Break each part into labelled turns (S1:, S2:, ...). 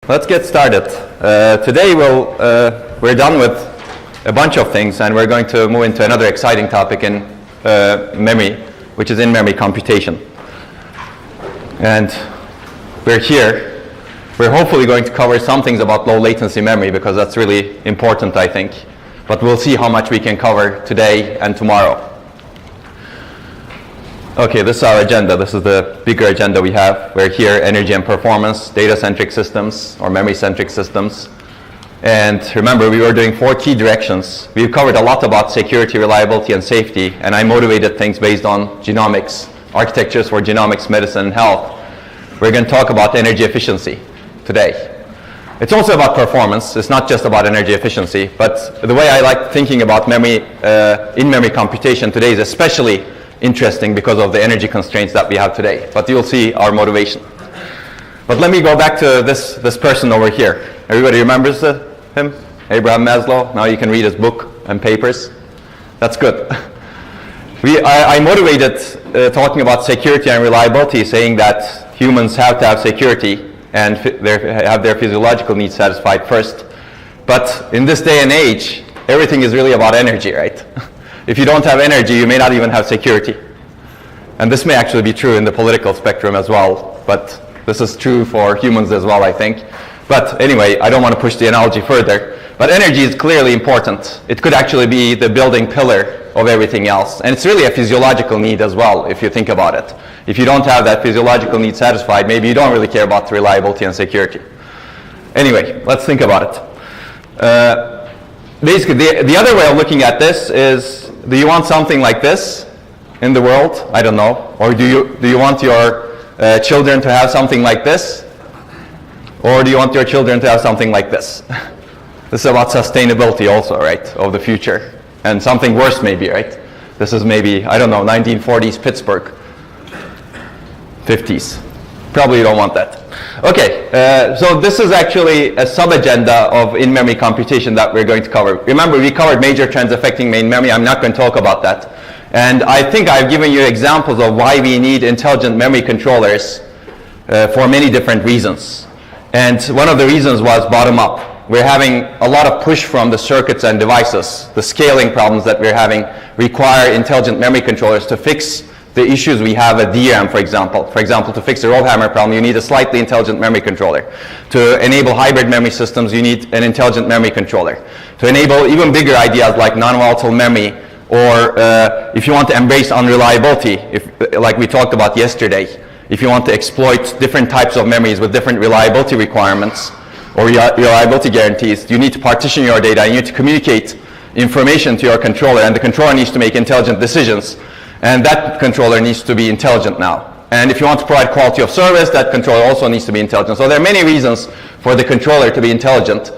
S1: let's get started. Today we're done with a bunch of things, and we're going to move into another exciting topic in memory, which is in-memory computation. And we're here. We're hopefully going to cover some things about low latency memory because that's really important, I think. But we'll see how much we can cover today and tomorrow. Okay, this is our agenda. This is the bigger agenda we have. We're here, energy and performance, data-centric systems, or memory-centric systems. And remember, we were doing 4 key directions. We've covered a lot about security, reliability, and safety, and I motivated things based on genomics, architectures for genomics, medicine, and health. We're going to talk about energy efficiency today. It's also about performance. It's not just about energy efficiency, but the way I like thinking about memory, in-memory computation today is especially interesting because of the energy constraints that we have today. But you'll see our motivation. But let me go back to this person over here. Everybody remembers him? Abraham Maslow. Now you can read his book and papers. That's good. I motivated talking about security and reliability, saying that humans have to have security and have their physiological needs satisfied first. But in this day and age, everything is really about energy, right? If you don't have energy, you may not even have security. And this may actually be true in the political spectrum as well, but this is true for humans as well, I think. But anyway, I don't want to push the analogy further. But energy is clearly important. It could actually be the building pillar of everything else. And it's really a physiological need as well, if you think about it. If you don't have that physiological need satisfied, maybe you don't really care about reliability and security. Anyway, let's think about it. Basically, the other way of looking at this is, do you want something like this in the world? I don't know. Or do you want your children to have something like this? Or do you want your children to have something like this? This is about sustainability also, right, of the future. And something worse maybe, right? This is maybe, I don't know, 1940s Pittsburgh. 50s. Probably you don't want that. Okay, so this is actually a sub-agenda of in-memory computation that we're going to cover. Remember, we covered major trends affecting main memory. I'm not going to talk about that. And I think I've given you examples of why we need intelligent memory controllers for many different reasons. And one of the reasons was bottom-up. We're having a lot of push from the circuits and devices. The scaling problems that we're having require intelligent memory controllers to fix the issues we have at DRAM, for example. For example, to fix the roll hammer problem, you need a slightly intelligent memory controller. To enable hybrid memory systems, you need an intelligent memory controller. To enable even bigger ideas like non-volatile memory, or if you want to embrace unreliability, like we talked about yesterday, if you want to exploit different types of memories with different reliability requirements or reliability guarantees, you need to partition your data, you need to communicate information to your controller, and the controller needs to make intelligent decisions. And that controller needs to be intelligent now. And if you want to provide quality of service, that controller also needs to be intelligent. So there are many reasons for the controller to be intelligent.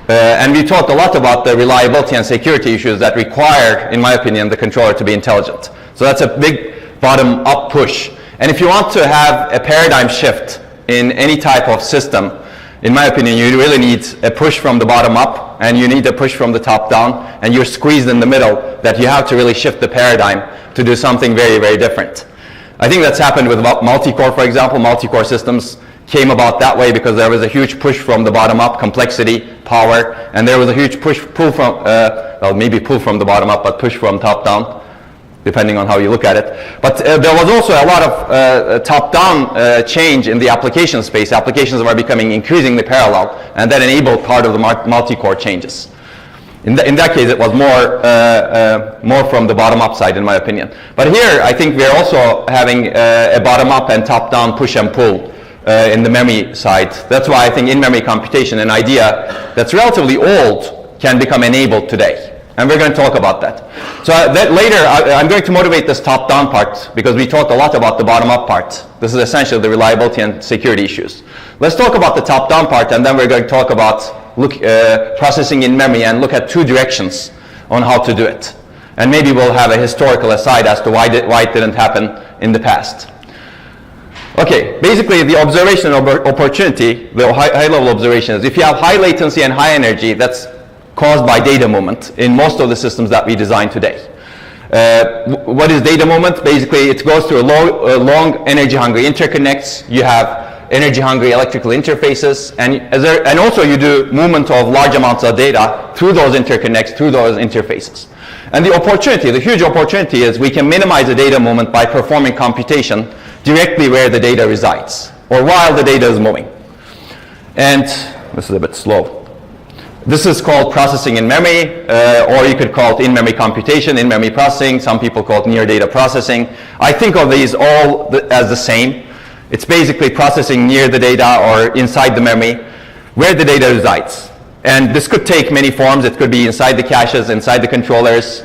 S1: And we talked a lot about the reliability and security issues that require, in my opinion, the controller to be intelligent. So that's a big bottom-up push. And if you want to have a paradigm shift in any type of system, in my opinion, you really need a push from the bottom up, and you need a push from the top down, and you're squeezed in the middle, that you have to really shift the paradigm to do something very, very different. I think that's happened with multi-core, for example. Multi-core systems came about that way because there was a huge push from the bottom up, complexity, power, and there was a huge pull from, well, maybe pull from the bottom up, but push from top down, depending on how you look at it. But there was also a lot of top-down change in the application space. Applications were becoming increasingly parallel, and that enabled part of the multi-core changes. In that case, it was more from the bottom-up side, in my opinion. But here, I think we're also having a bottom-up and top-down push and pull in the memory side. That's why I think in-memory computation, an idea that's relatively old, can become enabled today. And we're going to talk about that. So that later, I'm going to motivate this top-down part because we talked a lot about the bottom-up part. This is essentially the reliability and security issues. Let's talk about the top-down part, and then we're going to talk about processing in memory and look at 2 directions on how to do it. And maybe we'll have a historical aside as to why it didn't happen in the past. Okay, basically the observation of opportunity, the high-level observation is if you have high latency and high energy, that's caused by data movement in most of the systems that we design today. What is data movement? Basically, it goes through long energy-hungry interconnects. You have energy-hungry electrical interfaces, and also you do movement of large amounts of data through those interconnects, through those interfaces. And the opportunity, the huge opportunity, is we can minimize the data movement by performing computation directly where the data resides, or while the data is moving. And this is a bit slow. This is called processing in memory, or you could call it in-memory computation, in-memory processing. Some people call it near data processing. I think of these all as the same. It's basically processing near the data or inside the memory where the data resides. And this could take many forms. It could be inside the caches, inside the controllers,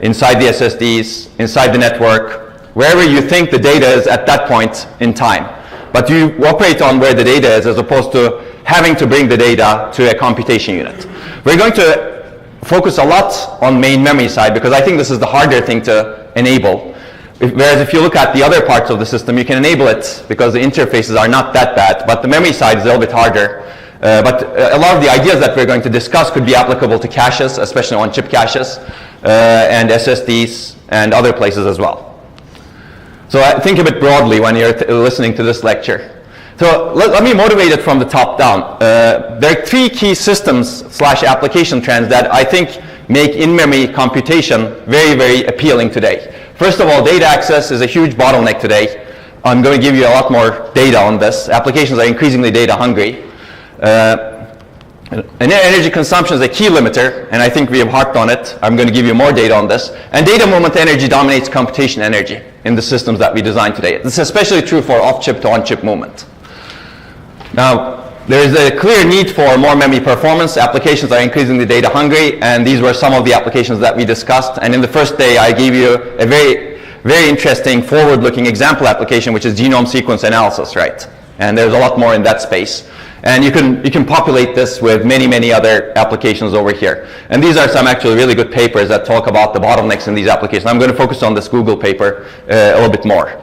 S1: inside the SSDs, inside the network, wherever you think the data is at that point in time. But you operate on where the data is as opposed to having to bring the data to a computation unit. We're going to focus a lot on main memory side because I think this is the harder thing to enable. Whereas if you look at the other parts of the system, you can enable it because the interfaces are not that bad, but the memory side is a little bit harder. But a lot of the ideas that we're going to discuss could be applicable to caches, especially on-chip caches, and SSDs, and other places as well. So I think a bit broadly when you're listening to this lecture. So let me motivate it from the top down. There are three key systems/application trends that I think make in-memory computation very, very appealing today. First of all, data access is a huge bottleneck today. I'm going to give you a lot more data on this. Applications are increasingly data hungry. And energy consumption is a key limiter, and I think we have harped on it. I'm going to give you more data on this. And data movement energy dominates computation energy in the systems that we design today. This is especially true for off-chip to on-chip movement. Now, there is a clear need for more memory performance. Applications are increasingly data hungry, and these were some of the applications that we discussed. And in the first day, I gave you a very, very interesting forward-looking example application, which is genome sequence analysis, right? And there's a lot more in that space. And you can populate this with many, many other applications over here. And these are some actually really good papers that talk about the bottlenecks in these applications. I'm going to focus on this Google paper a little bit more.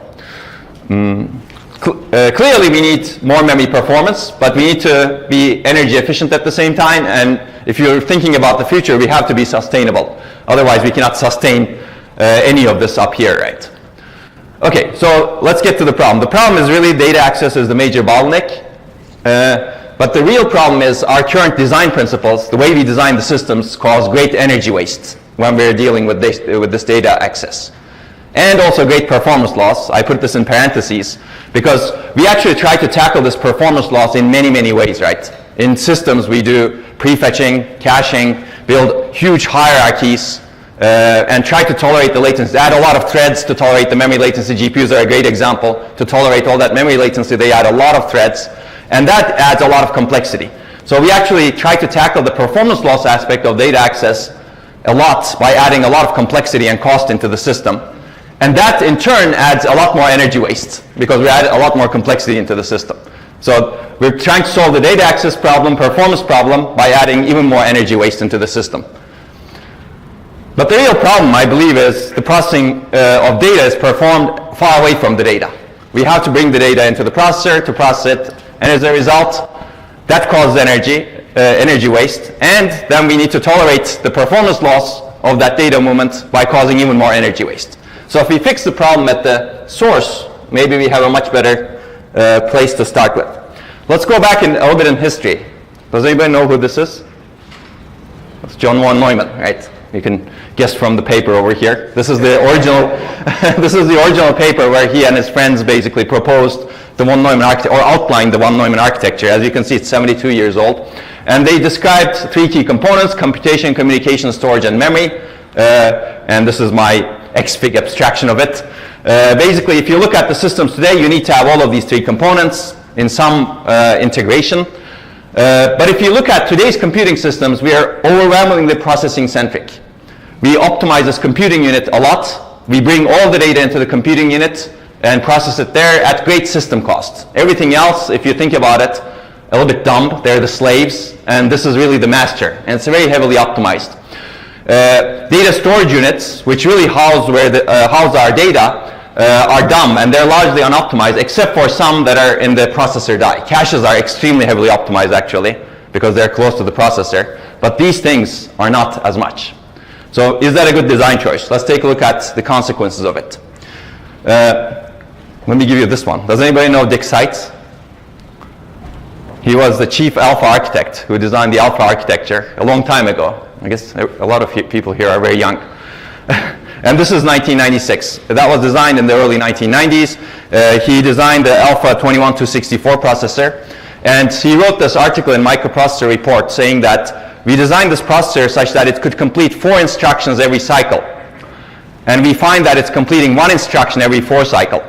S1: Clearly, we need more memory performance, but we need to be energy efficient at the same time. And if you're thinking about the future, we have to be sustainable. Otherwise, we cannot sustain any of this up here, right? Okay, so let's get to the problem. The problem is really data access is the major bottleneck. But the real problem is our current design principles, the way we design the systems, cause great energy waste when we're dealing with this data access. And also great performance loss. I put this in parentheses because we actually try to tackle this performance loss in many, many ways, right? In systems, we do prefetching, caching, build huge hierarchies, and try to tolerate the latency. Add a lot of threads to tolerate the memory latency. GPUs are a great example. To tolerate all that memory latency, they add a lot of threads. And that adds a lot of complexity. So we actually try to tackle the performance loss aspect of data access a lot by adding a lot of complexity and cost into the system. And that in turn adds a lot more energy waste because we add a lot more complexity into the system. So we're trying to solve the data access problem, performance problem, by adding even more energy waste into the system. But the real problem, I believe, is the processing of data is performed far away from the data. We have to bring the data into the processor to process it. And as a result, that causes energy waste, and then we need to tolerate the performance loss of that data movement by causing even more energy waste. So if we fix the problem at the source, maybe we have a much better place to start with. Let's go back a little bit in history. Does anybody know who this is? It's John von Neumann, right? You can guess from the paper over here. This is the original. This is the original paper where he and his friends basically proposed the von Neumann architecture, or outlined the von Neumann architecture. As you can see, it's 72 years old. And they described three key components: computation, communication, storage, and memory. And this is my XFIG abstraction of it. Basically, if you look at the systems today, you need to have all of these three components in some integration. But if you look at today's computing systems, we are overwhelmingly processing-centric. We optimize this computing unit a lot. We bring all the data into the computing unit and process it there at great system cost. Everything else, if you think about it, a little bit dumb. They're the slaves, and this is really the master, and it's very heavily optimized. Data storage units, which really house our data, are dumb, and they're largely unoptimized, except for some that are in the processor die. Caches are extremely heavily optimized, actually, because they're close to the processor, but these things are not as much. So is that a good design choice? Let's take a look at the consequences of it. Let me give you this one. Does anybody know Dick Seitz? He was the chief alpha architect who designed the alpha architecture a long time ago. I guess a lot of people here are very young. And this is 1996. That was designed in the early 1990s. He designed the Alpha 21264 processor. And he wrote this article in Microprocessor Report saying that we designed this processor such that it could complete 4 instructions every cycle. And we find that it's completing 1 instruction every 4 cycles,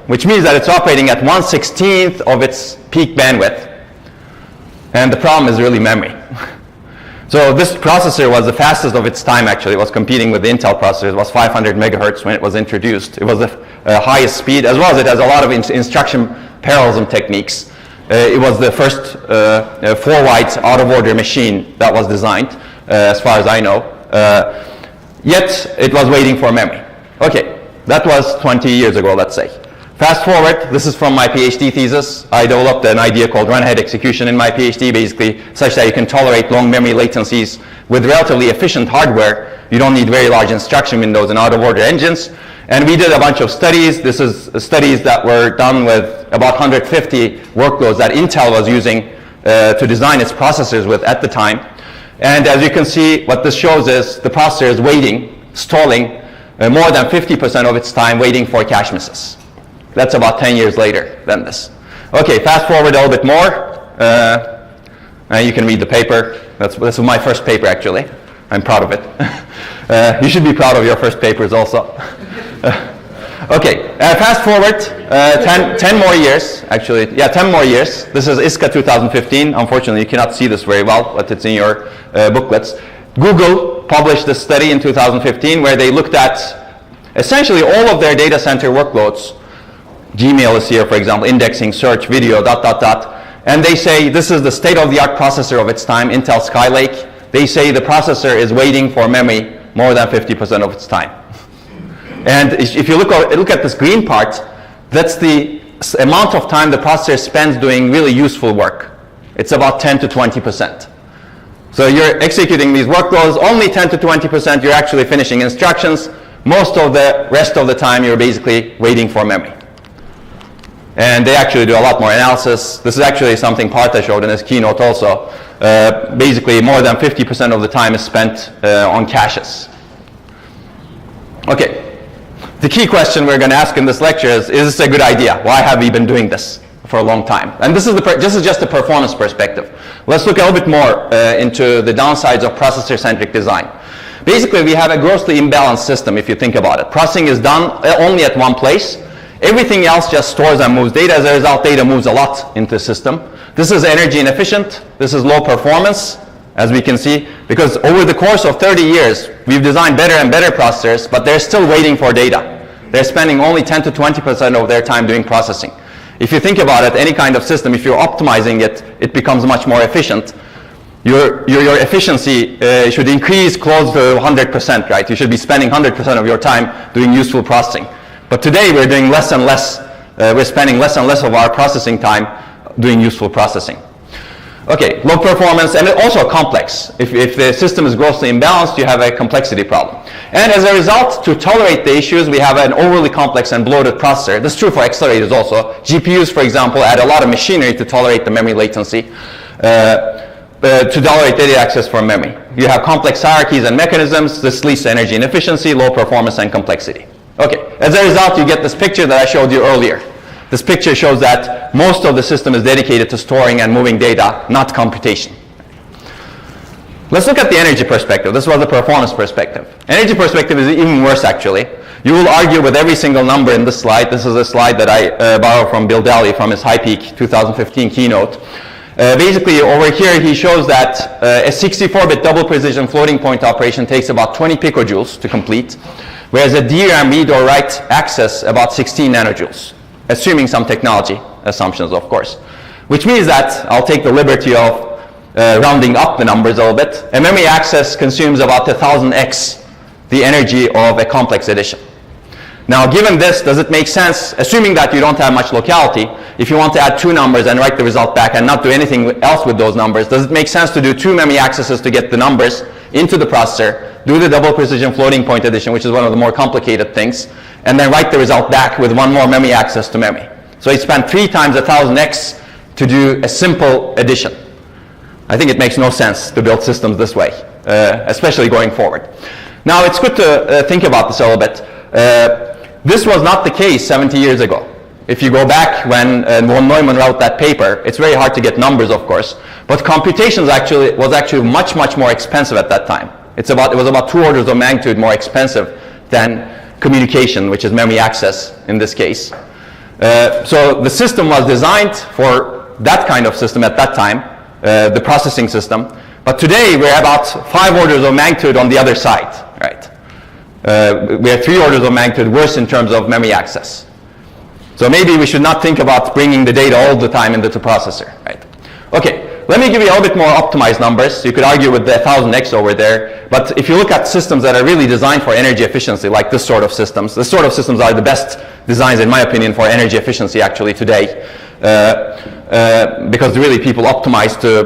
S1: which means that it's operating at 1/16th of its peak bandwidth. And the problem is really memory. So this processor was the fastest of its time, actually. It was competing with the Intel processor. It was 500 megahertz when it was introduced. It was the highest speed, as well as it has a lot of instruction parallelism techniques. It was the first 4-byte out-of-order machine that was designed, as far as I know. Yet, it was waiting for memory. Okay, that was 20 years ago, let's say. Fast forward, this is from my PhD thesis. I developed an idea called Runhead Execution in my PhD, basically such that you can tolerate long memory latencies with relatively efficient hardware. You don't need very large instruction windows and out-of-order engines. And we did a bunch of studies. This is studies that were done with about 150 workloads that Intel was using to design its processors with at the time. And as you can see, what this shows is the processor is waiting, stalling more than 50% of its time waiting for cache misses. That's about 10 years later than this. Okay, fast forward a little bit more. You can read the paper. This was my first paper, actually. I'm proud of it. You should be proud of your first papers also. Okay, fast forward 10 more years, actually. Yeah, 10 more years. This is ISCA 2015. Unfortunately, you cannot see this very well, but it's in your booklets. Google published a study in 2015 where they looked at essentially all of their data center workloads. Gmail is here, for example, indexing, search, video, ... And they say this is the state-of-the-art processor of its time, Intel Skylake. They say the processor is waiting for memory more than 50% of its time. And if you look at this green part, that's the amount of time the processor spends doing really useful work. It's about 10 to 20%. So you're executing these workloads, only 10 to 20%, you're actually finishing instructions. Most of the rest of the time, you're basically waiting for memory. And they actually do a lot more analysis. This is actually something Partha showed in his keynote also. Basically, more than 50% of the time is spent on caches. Okay. The key question we're going to ask in this lecture is this a good idea? Why have we been doing this for a long time? And this is just a performance perspective. Let's look a little bit more into the downsides of processor-centric design. Basically, we have a grossly imbalanced system, if you think about it. Processing is done only at one place. Everything else just stores and moves data. As a result, data moves a lot into the system. This is energy inefficient. This is low performance, as we can see, because over the course of 30 years, we've designed better and better processors, but they're still waiting for data. They're spending only 10 to 20% of their time doing processing. If you think about it, any kind of system, if you're optimizing it, it becomes much more efficient. Your efficiency should increase close to 100%, right? You should be spending 100% of your time doing useful processing. But today we're doing less and less, we're spending less and less of our processing time doing useful processing. Okay, low performance and also complex. If the system is grossly imbalanced, you have a complexity problem. And as a result, to tolerate the issues, we have an overly complex and bloated processor. This is true for accelerators also. GPUs, for example, add a lot of machinery to tolerate the memory latency, to tolerate data access from memory. You have complex hierarchies and mechanisms. This leads to energy inefficiency, low performance, and complexity. Okay, as a result, you get this picture that I showed you earlier. This picture shows that most of the system is dedicated to storing and moving data, not computation. Let's look at the energy perspective. This was the performance perspective. Energy perspective is even worse, actually. You will argue with every single number in this slide. This is a slide that I borrowed from Bill Daly from his HiPEAC 2015 keynote. Basically, over here, he shows that a 64-bit double precision floating point operation takes about 20 picojoules to complete, whereas a DRAM read or write access about 16 nanojoules. Assuming some technology assumptions, of course. Which means that I'll take the liberty of rounding up the numbers a little bit. A memory access consumes about 1,000x the energy of a complex addition. Now, given this, does it make sense, assuming that you don't have much locality, if you want to add 2 numbers and write the result back and not do anything else with those numbers, does it make sense to do 2 memory accesses to get the numbers into the processor, do the double precision floating point addition, which is one of the more complicated things, and then write the result back with 1 more memory access to memory? So you spend 3 times 1,000x to do a simple addition. I think it makes no sense to build systems this way, especially going forward. Now, it's good to think about this a little bit. This was not the case 70 years ago. If you go back when von Neumann wrote that paper, it's very hard to get numbers, of course, but computation was actually much, much more expensive at that time. It was about 2 orders of magnitude more expensive than communication, which is memory access in this case. So the system was designed for that kind of system at that time, the processing system. But today we're about 5 orders of magnitude on the other side, right? We are 3 orders of magnitude worse in terms of memory access. So maybe we should not think about bringing the data all the time into the processor, right? Okay, let me give you a little bit more optimized numbers. You could argue with the 1000x over there, but if you look at systems that are really designed for energy efficiency, like this sort of systems are the best designs, in my opinion, for energy efficiency actually today. Because really people optimize to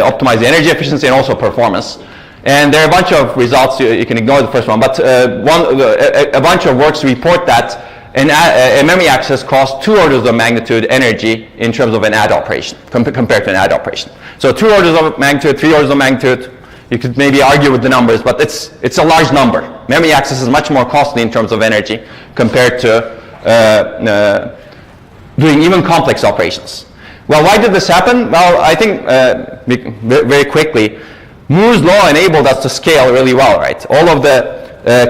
S1: optimize the energy efficiency and also performance. And there are a bunch of results, you can ignore the first one, but a bunch of works report that a memory access costs 2 orders of magnitude energy in terms of an add operation, compared to an add operation. So 2 orders of magnitude, 3 orders of magnitude, you could maybe argue with the numbers, but it's a large number. Memory access is much more costly in terms of energy compared to doing even complex operations. Well, why did this happen? Well, I think very quickly, Moore's law enabled us to scale really well, right? All of the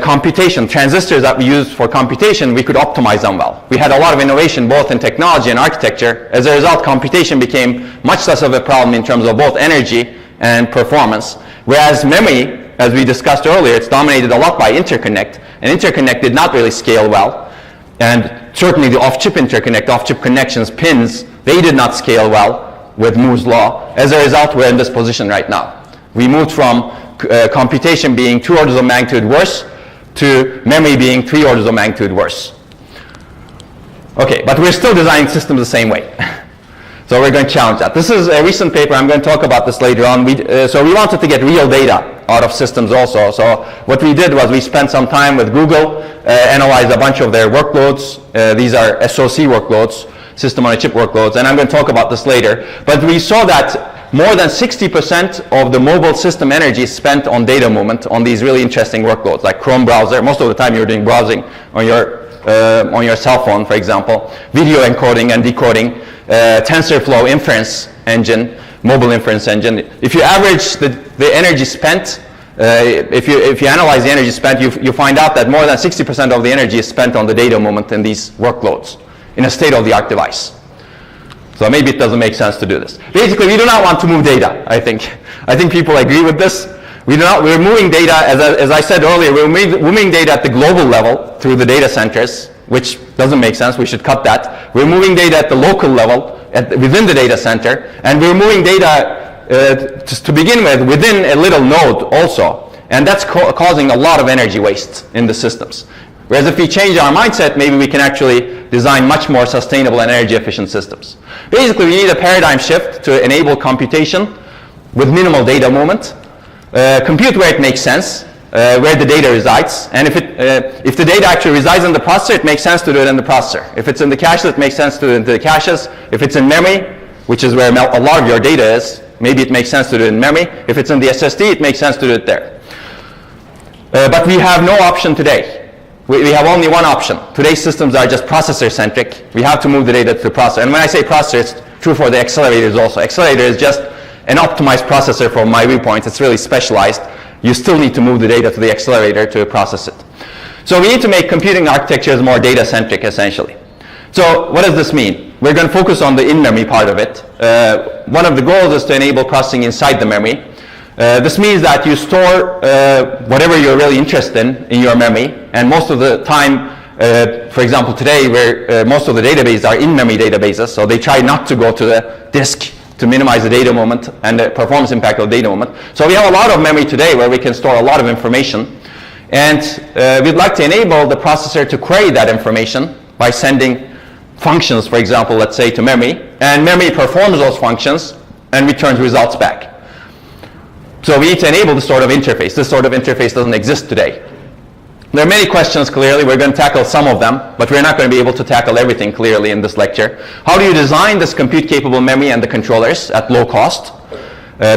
S1: computation, transistors that we use for computation, we could optimize them well. We had a lot of innovation both in technology and architecture. As a result, computation became much less of a problem in terms of both energy and performance. Whereas memory, as we discussed earlier, it's dominated a lot by interconnect, and interconnect did not really scale well. And certainly the off-chip interconnect, off-chip connections, pins, they did not scale well with Moore's law. As a result, we're in this position right now. We moved from computation being 2 orders of magnitude worse to memory being 3 orders of magnitude worse. Okay, but we're still designing systems the same way. So we're going to challenge that. This is a recent paper. I'm going to talk about this later on. So we wanted to get real data out of systems also. So what we did was we spent some time with Google, analyzed a bunch of their workloads. These are SoC workloads, system on a chip workloads, and I'm going to talk about this later. But we saw that more than 60% of the mobile system energy is spent on data movement on these really interesting workloads, like Chrome browser. Most of the time you're doing browsing on your cell phone, for example, video encoding and decoding, TensorFlow inference engine, mobile inference engine. If you average the energy spent, if you analyze the energy spent, you find out that more than 60% of the energy is spent on the data movement in these workloads in a state-of-the-art device. So maybe it doesn't make sense to do this. Basically, we do not want to move data, I think. I think people agree with this. We're moving data, as I said earlier, we're moving data at the global level through the data centers, which doesn't make sense. We should cut that. We're moving data at the local level, within the data center, and we're moving data, just to begin with, within a little node also. And that's causing a lot of energy waste in the systems. Whereas if we change our mindset, maybe we can actually design much more sustainable and energy efficient systems. Basically, we need a paradigm shift to enable computation with minimal data movement. Compute where it makes sense, where the data resides. And if the data actually resides in the processor, it makes sense to do it in the processor. If it's in the cache, it makes sense to do it in the caches. If it's in memory, which is where a lot of your data is, maybe it makes sense to do it in memory. If it's in the SSD, it makes sense to do it there. But we have no option today. We have only one option. Today's systems are just processor-centric. We have to move the data to the processor. And when I say processor, it's true for the accelerators also. Accelerator is just an optimized processor from my viewpoint. It's really specialized. You still need to move the data to the accelerator to process it. So we need to make computing architectures more data-centric, essentially. So what does this mean? We're going to focus on the in-memory part of it. One of the goals is to enable processing inside the memory. This means that you store whatever you're really interested in your memory, and most of the time, for example, today, where most of the databases are in-memory databases, so they try not to go to the disk to minimize the data movement and the performance impact of data movement. So we have a lot of memory today where we can store a lot of information, and we'd like to enable the processor to query that information by sending functions, for example, let's say to memory, and memory performs those functions and returns results back. So we need to enable this sort of interface. This sort of interface doesn't exist today. There are many questions, clearly. We're going to tackle some of them, but we're not going to be able to tackle everything clearly in this lecture. How do you design this compute-capable memory and the controllers at low cost?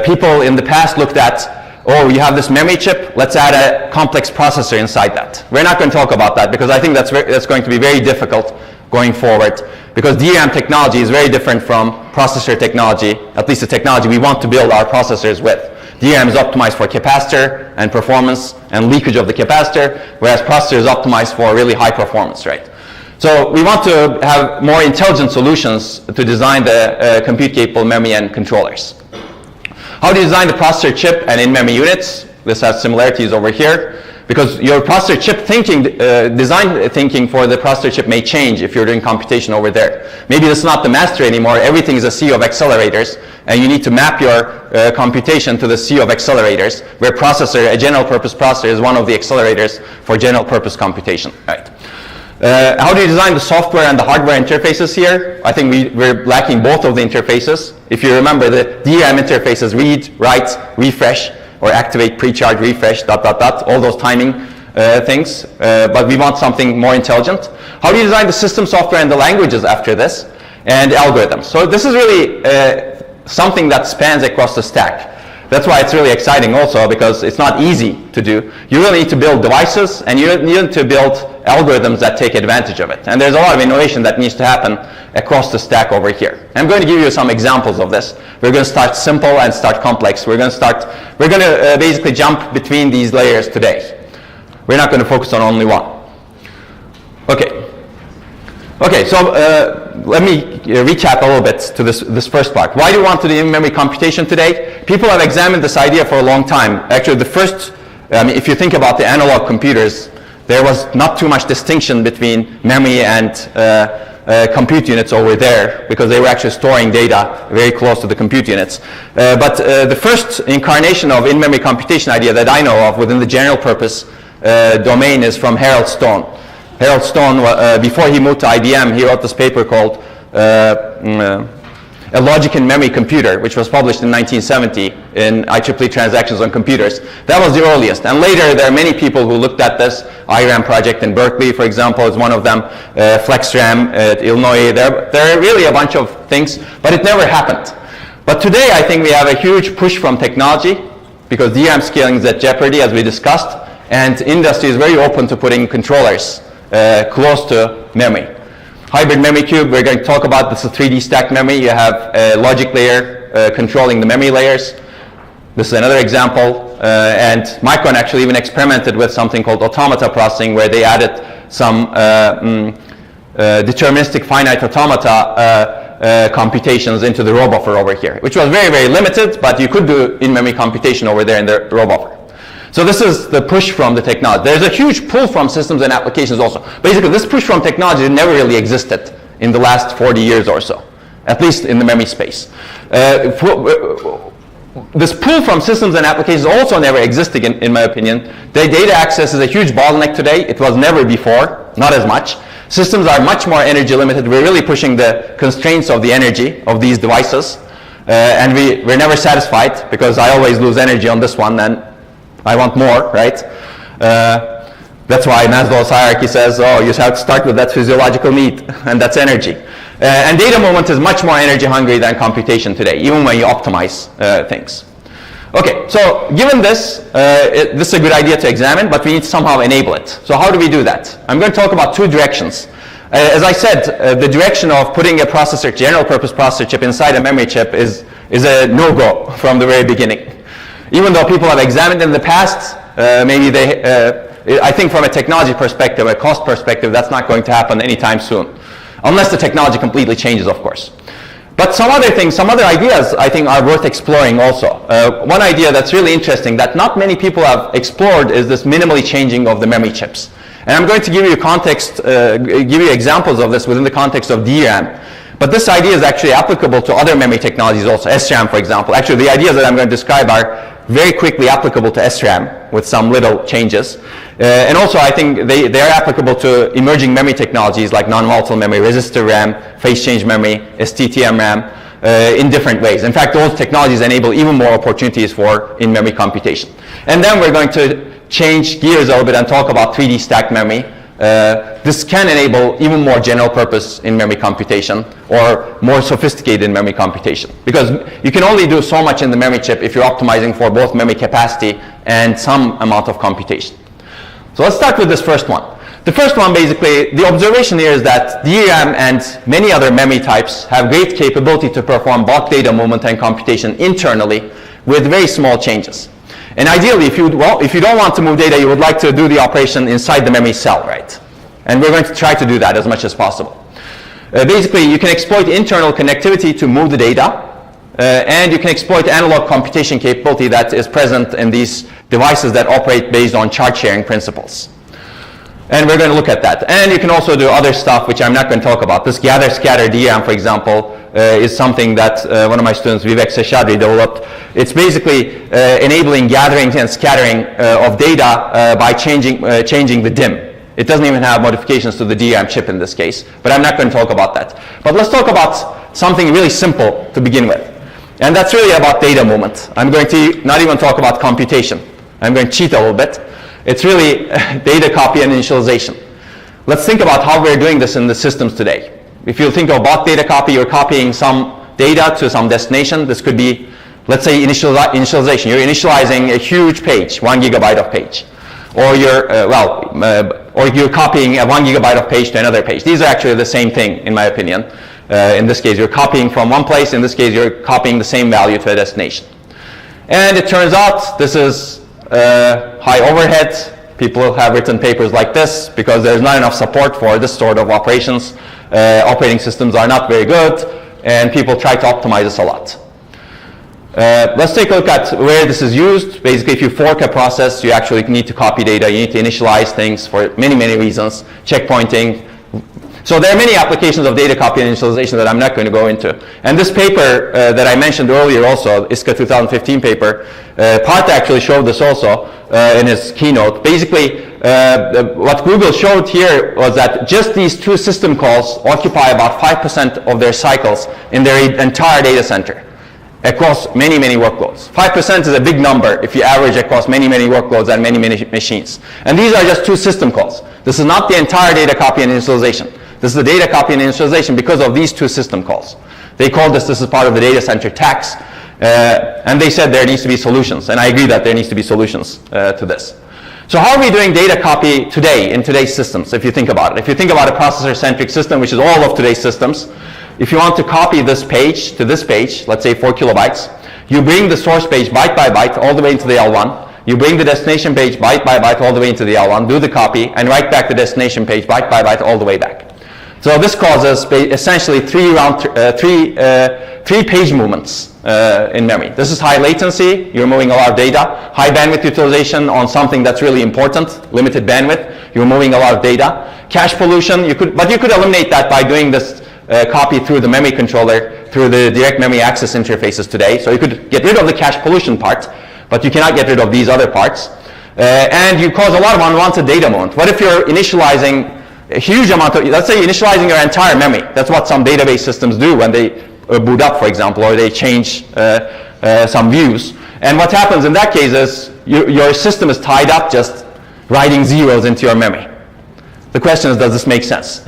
S1: People in the past looked at, oh, you have this memory chip, let's add a complex processor inside that. We're not going to talk about that because I think that's going to be very difficult going forward, because DRAM technology is very different from processor technology, at least the technology we want to build our processors with. DRAM is optimized for capacitor and performance and leakage of the capacitor, whereas processor is optimized for really high performance, right? So we want to have more intelligent solutions to design the compute-capable memory and controllers. How do you design the processor chip and in-memory units? This has similarities over here, because your processor chip thinking, design thinking for the processor chip may change if you're doing computation over there. Maybe this is not the master anymore, everything is a sea of accelerators, and you need to map your computation to the sea of accelerators, where processor, a general purpose processor, is one of the accelerators for general purpose computation. Right. How do you design the software and the hardware interfaces here? I think we're lacking both of the interfaces. If you remember, the DRAM interfaces read, write, refresh, or activate, pre-charge, refresh, ... all those timing things, but we want something more intelligent. How do you design the system software and the languages after this, and algorithms? So this is really something that spans across the stack. That's why it's really exciting also, because it's not easy to do. You really need to build devices, and you need to build algorithms that take advantage of it. And there's a lot of innovation that needs to happen across the stack over here. I'm going to give you some examples of this. We're going to start simple and start complex. We're going to basically jump between these layers today. We're not going to focus on only one. Okay, so let me recap a little bit to this first part. Why do you want to do in-memory computation today? People have examined this idea for a long time. Actually, the first, if you think about the analog computers, there was not too much distinction between memory and compute units over there, because they were actually storing data very close to the compute units. But the first incarnation of in-memory computation idea that I know of within the general purpose domain is from Harold Stone. Harold Stone, before he moved to IBM, he wrote this paper called A Logic in Memory Computer, which was published in 1970 in IEEE Transactions on Computers. That was the earliest. And later, there are many people who looked at this. IRAM project in Berkeley, for example, is one of them. FlexRAM at Illinois. There are really a bunch of things, but it never happened. But today, I think we have a huge push from technology, because DRAM scaling is at jeopardy, as we discussed, and industry is very open to putting controllers close to memory. Hybrid memory cube, we're going to talk about. This is a 3D stacked memory. You have a logic layer controlling the memory layers. This is another example. And Micron actually even experimented with something called automata processing, where they added some deterministic finite automata computations into the row buffer over here, which was very, very limited, but you could do in-memory computation over there in the row buffer. So this is the push from the technology. There's a huge pull from systems and applications also. Basically, this push from technology never really existed in the last 40 years or so, at least in the memory space. This pull from systems and applications also never existed, in my opinion. The data access is a huge bottleneck today. It was never before, not as much. Systems are much more energy limited. We're really pushing the constraints of the energy of these devices. And we're never satisfied, because I always lose energy on this one, and I want more, right? That's why Maslow's hierarchy says, oh, you have to start with that physiological need, and that's energy. And data movement is much more energy hungry than computation today, even when you optimize things. Okay, so given this, this is a good idea to examine, but we need to somehow enable it. So how do we do that? I'm going to talk about two directions. As I said, the direction of putting a processor, general purpose processor chip inside a memory chip is a no-go from the very beginning. Even though people have examined in the past, maybe I think from a technology perspective, a cost perspective, that's not going to happen anytime soon. Unless the technology completely changes, of course. But some other things, some other ideas, I think are worth exploring also. One idea that's really interesting that not many people have explored is this minimally changing of the memory chips. And I'm going to give you context, give you examples of this within the context of DRAM. But this idea is actually applicable to other memory technologies also, SRAM, for example. Actually, the ideas that I'm going to describe are very quickly applicable to SRAM with some little changes. And also, I think they are applicable to emerging memory technologies like non-volatile memory, resistor RAM, phase change memory, STT-M RAM, in different ways. In fact, those technologies enable even more opportunities for in-memory computation. And then we're going to change gears a little bit and talk about 3D stacked memory, this can enable even more general purpose in-memory computation or more sophisticated in-memory computation. Because you can only do so much in the memory chip if you're optimizing for both memory capacity and some amount of computation. So let's start with this first one. The first one, basically, the observation here is that DRAM and many other memory types have great capability to perform bulk data movement and computation internally with very small changes. And ideally, if you don't want to move data, you would like to do the operation inside the memory cell, right? And we're going to try to do that as much as possible. Basically, you can exploit internal connectivity to move the data, and you can exploit analog computation capability that is present in these devices that operate based on charge sharing principles. And we're going to look at that. And you can also do other stuff, which I'm not going to talk about. This gather-scatter DRAM, for example, is something that one of my students, Vivek Seshadri, developed. It's basically enabling gathering and scattering of data by changing the DIMM. It doesn't even have modifications to the DRAM chip in this case, but I'm not going to talk about that. But let's talk about something really simple to begin with. And that's really about data movement. I'm going to not even talk about computation. I'm going to cheat a little bit. It's really data copy and initialization. Let's think about how we're doing this in the systems today. If you think about data copy, you're copying some data to some destination. This could be, let's say, initialization. You're initializing a huge page, 1 gigabyte of page. Or you're copying a 1 gigabyte of page to another page. These are actually the same thing, in my opinion. In this case, you're copying from one place. In this case, you're copying the same value to a destination. And it turns out this is high overhead. People have written papers like this because there's not enough support for this sort of operations. Operating systems are not very good, and people try to optimize this a lot. Let's take a look at where this is used. Basically, if you fork a process, you actually need to copy data. You need to initialize things for many, many reasons. Checkpointing. So there are many applications of data copy and initialization that I'm not going to go into. And this paper that I mentioned earlier also, ISCA 2015 paper, Part actually showed this also in his keynote. Basically, what Google showed here was that just these two system calls occupy about 5% of their cycles in their entire data center across many, many workloads. 5% is a big number if you average across many, many workloads and many, many machines. And these are just two system calls. This is not the entire data copy and initialization. This is the data copy and initialization because of these two system calls. They called this is part of the data center tax, and they said there needs to be solutions, and I agree that there needs to be solutions to this. So how are we doing data copy today in today's systems, if you think about it? If you think about a processor-centric system, which is all of today's systems, if you want to copy this page to this page, let's say 4 kilobytes, you bring the source page byte by byte all the way into the L1, you bring the destination page byte by byte all the way into the L1, do the copy, and write back the destination page byte by byte all the way back. So this causes essentially three page movements in memory. This is high latency, you're moving a lot of data. High bandwidth utilization on something that's really important, limited bandwidth, you're moving a lot of data. Cache pollution, you could eliminate that by doing this copy through the memory controller, through the direct memory access interfaces today. So you could get rid of the cache pollution part, but you cannot get rid of these other parts. And you cause a lot of unwanted data movement. What if you're initializing a huge amount of, let's say you're initializing your entire memory. That's what some database systems do when they boot up, for example, or they change some views. And what happens in that case is your system is tied up just writing zeros into your memory. The question is, does this make sense?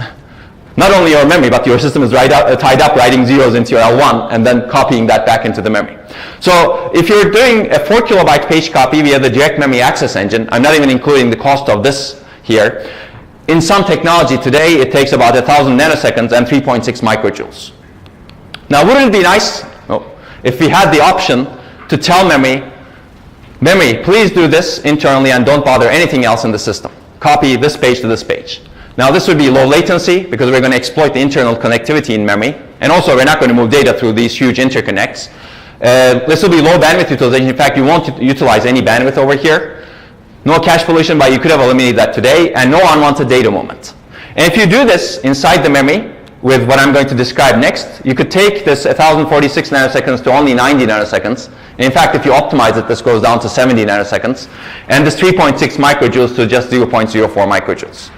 S1: Not only your memory, but your system is tied up writing zeros into your L1 and then copying that back into the memory. So if you're doing a 4 kilobyte page copy via the direct memory access engine, I'm not even including the cost of this here. In some technology today, it takes about 1,000 nanoseconds and 3.6 microjoules. Now, wouldn't it be nice if we had the option to tell memory, please do this internally and don't bother anything else in the system. Copy this page to this page. Now, this would be low latency because we're going to exploit the internal connectivity in memory. And also, we're not going to move data through these huge interconnects. This will be low bandwidth utilization. In fact, you won't utilize any bandwidth over here. No cache pollution, but you could have eliminated that today, and no unwanted data movement. And if you do this inside the memory with what I'm going to describe next, you could take this 1,046 nanoseconds to only 90 nanoseconds. And in fact, if you optimize it, this goes down to 70 nanoseconds. And this 3.6 microjoules to just 0.04 microjoules.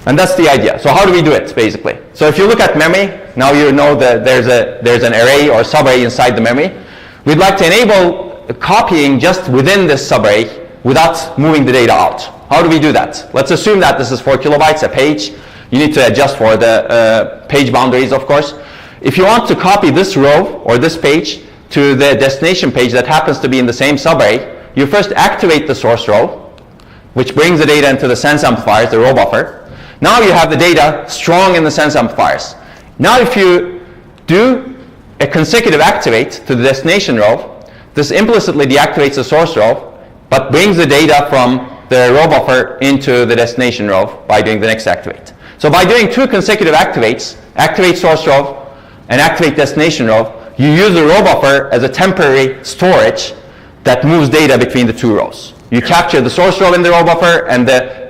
S1: And that's the idea. So how do we do it, basically? So if you look at memory, now you know that there's an array or subarray inside the memory. We'd like to enable copying just within this subarray without moving the data out. How do we do that? Let's assume that this is 4 kilobytes a page. You need to adjust for the page boundaries, of course. If you want to copy this row or this page to the destination page that happens to be in the same subarray, you first activate the source row, which brings the data into the sense amplifiers, the row buffer. Now you have the data strong in the sense amplifiers. Now if you do a consecutive activate to the destination row, this implicitly deactivates the source row, but brings the data from the row buffer into the destination row by doing the next activate. So by doing 2 consecutive activates, activate source row and activate destination row, you use the row buffer as a temporary storage that moves data between the 2 rows. You capture the source row in the row buffer, and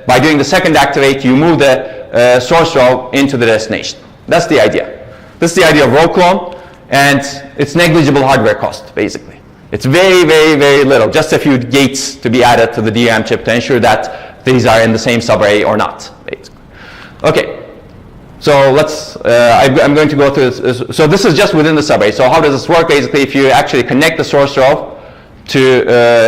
S1: by doing the second activate, you move the source row into the destination. That's the idea. This is the idea of row clone, and it's negligible hardware cost, basically. It's very, very, very little, just a few gates to be added to the DRAM chip to ensure that these are in the same subarray or not, basically. Okay, so let's, I'm going to go through this. So this is just within the subarray. So how does this work? Basically, if you actually connect the source row to,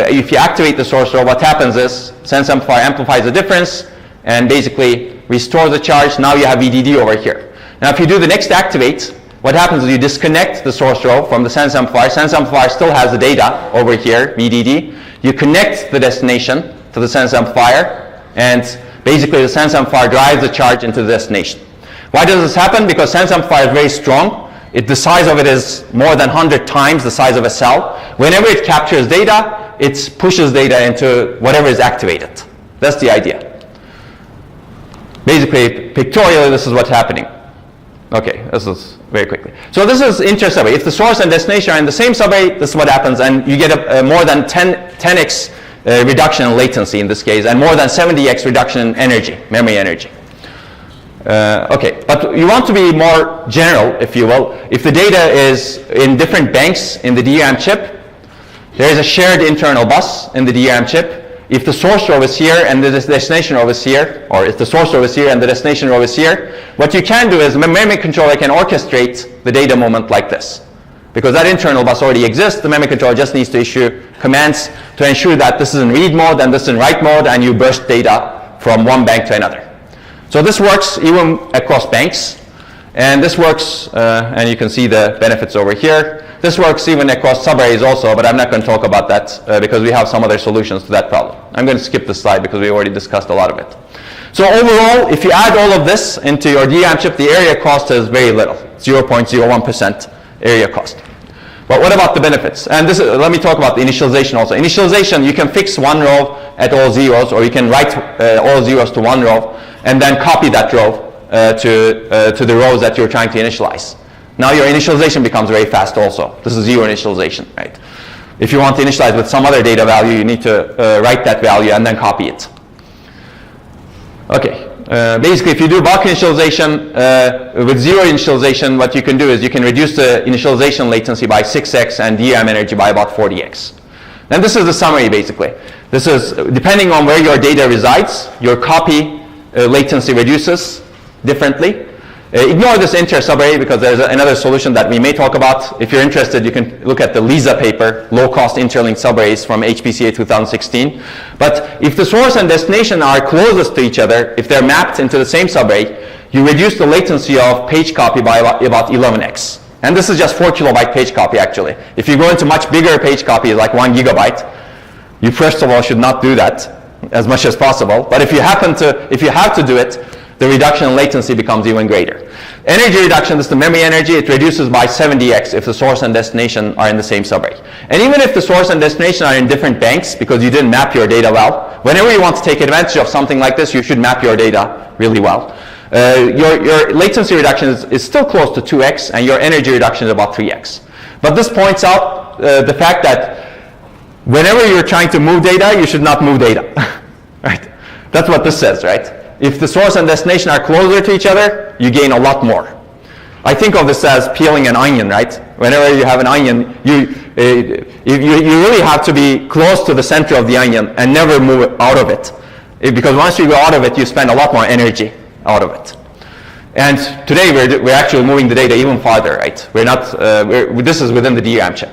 S1: if you activate the source row, what happens is sense amplifier amplifies the difference and basically restores the charge. Now you have VDD over here. Now if you do the next activate, what happens is you disconnect the source row from the sense amplifier. Sense amplifier still has the data over here, VDD. You connect the destination to the sense amplifier, and basically the sense amplifier drives the charge into the destination. Why does this happen? Because sense amplifier is very strong. The size of it is more than 100 times the size of a cell. Whenever it captures data, it pushes data into whatever is activated. That's the idea. Basically, pictorially, this is what's happening. Okay, this is very quickly. So this is inter-subarray. If the source and destination are in the same subarray, this is what happens, and you get a more than 10x reduction in latency in this case, and more than 70x reduction in energy, memory energy. Okay, but you want to be more general, if you will. If the data is in different banks in the DRAM chip, there is a shared internal bus in the DRAM chip. If the source row is here and the destination row is here, or if the source row is here and the destination row is here, what you can do is the memory controller can orchestrate the data movement like this. Because that internal bus already exists, the memory controller just needs to issue commands to ensure that this is in read mode and this is in write mode, and you burst data from one bank to another. So this works even across banks, and this works, and you can see the benefits over here. This works even across subarrays also, but I'm not going to talk about that because we have some other solutions to that problem. I'm going to skip this slide because we already discussed a lot of it. So overall, if you add all of this into your DRAM chip, the area cost is very little, 0.01% area cost. But what about the benefits? And this let me talk about the initialization also. Initialization, you can fix one row at all zeros, or you can write all zeros to one row, and then copy that row to the rows that you're trying to initialize. Now your initialization becomes very fast also. This is zero initialization, right? If you want to initialize with some other data value, you need to write that value and then copy it. Okay, basically if you do bulk initialization with zero initialization, what you can do is you can reduce the initialization latency by 6x and DRAM energy by about 40x. And this is the summary basically. This is, depending on where your data resides, your copy latency reduces differently. Ignore this inter-subarray because there's another solution that we may talk about. If you're interested, you can look at the Lisa paper, low-cost interlinked subarrays from HPCA 2016. But if the source and destination are closest to each other, if they're mapped into the same subarray, you reduce the latency of page copy by about 11x. And this is just 4 kilobyte page copy actually. If you go into much bigger page copy, like 1 gigabyte, you first of all should not do that as much as possible. But if you have to do it, the reduction in latency becomes even greater. Energy reduction, this is the memory energy, it reduces by 70x if the source and destination are in the same subarray. And even if the source and destination are in different banks because you didn't map your data well, whenever you want to take advantage of something like this, you should map your data really well. Your latency reduction is still close to 2x, and your energy reduction is about 3x. But this points out the fact that whenever you're trying to move data, you should not move data. Right? That's what this says, right? If the source and destination are closer to each other, you gain a lot more. I think of this as peeling an onion, right? Whenever you have an onion, you really have to be close to the center of the onion and never move out of it. Because once you go out of it, you spend a lot more energy out of it. And today we're actually moving the data even farther, right? This is within the DRAM chip.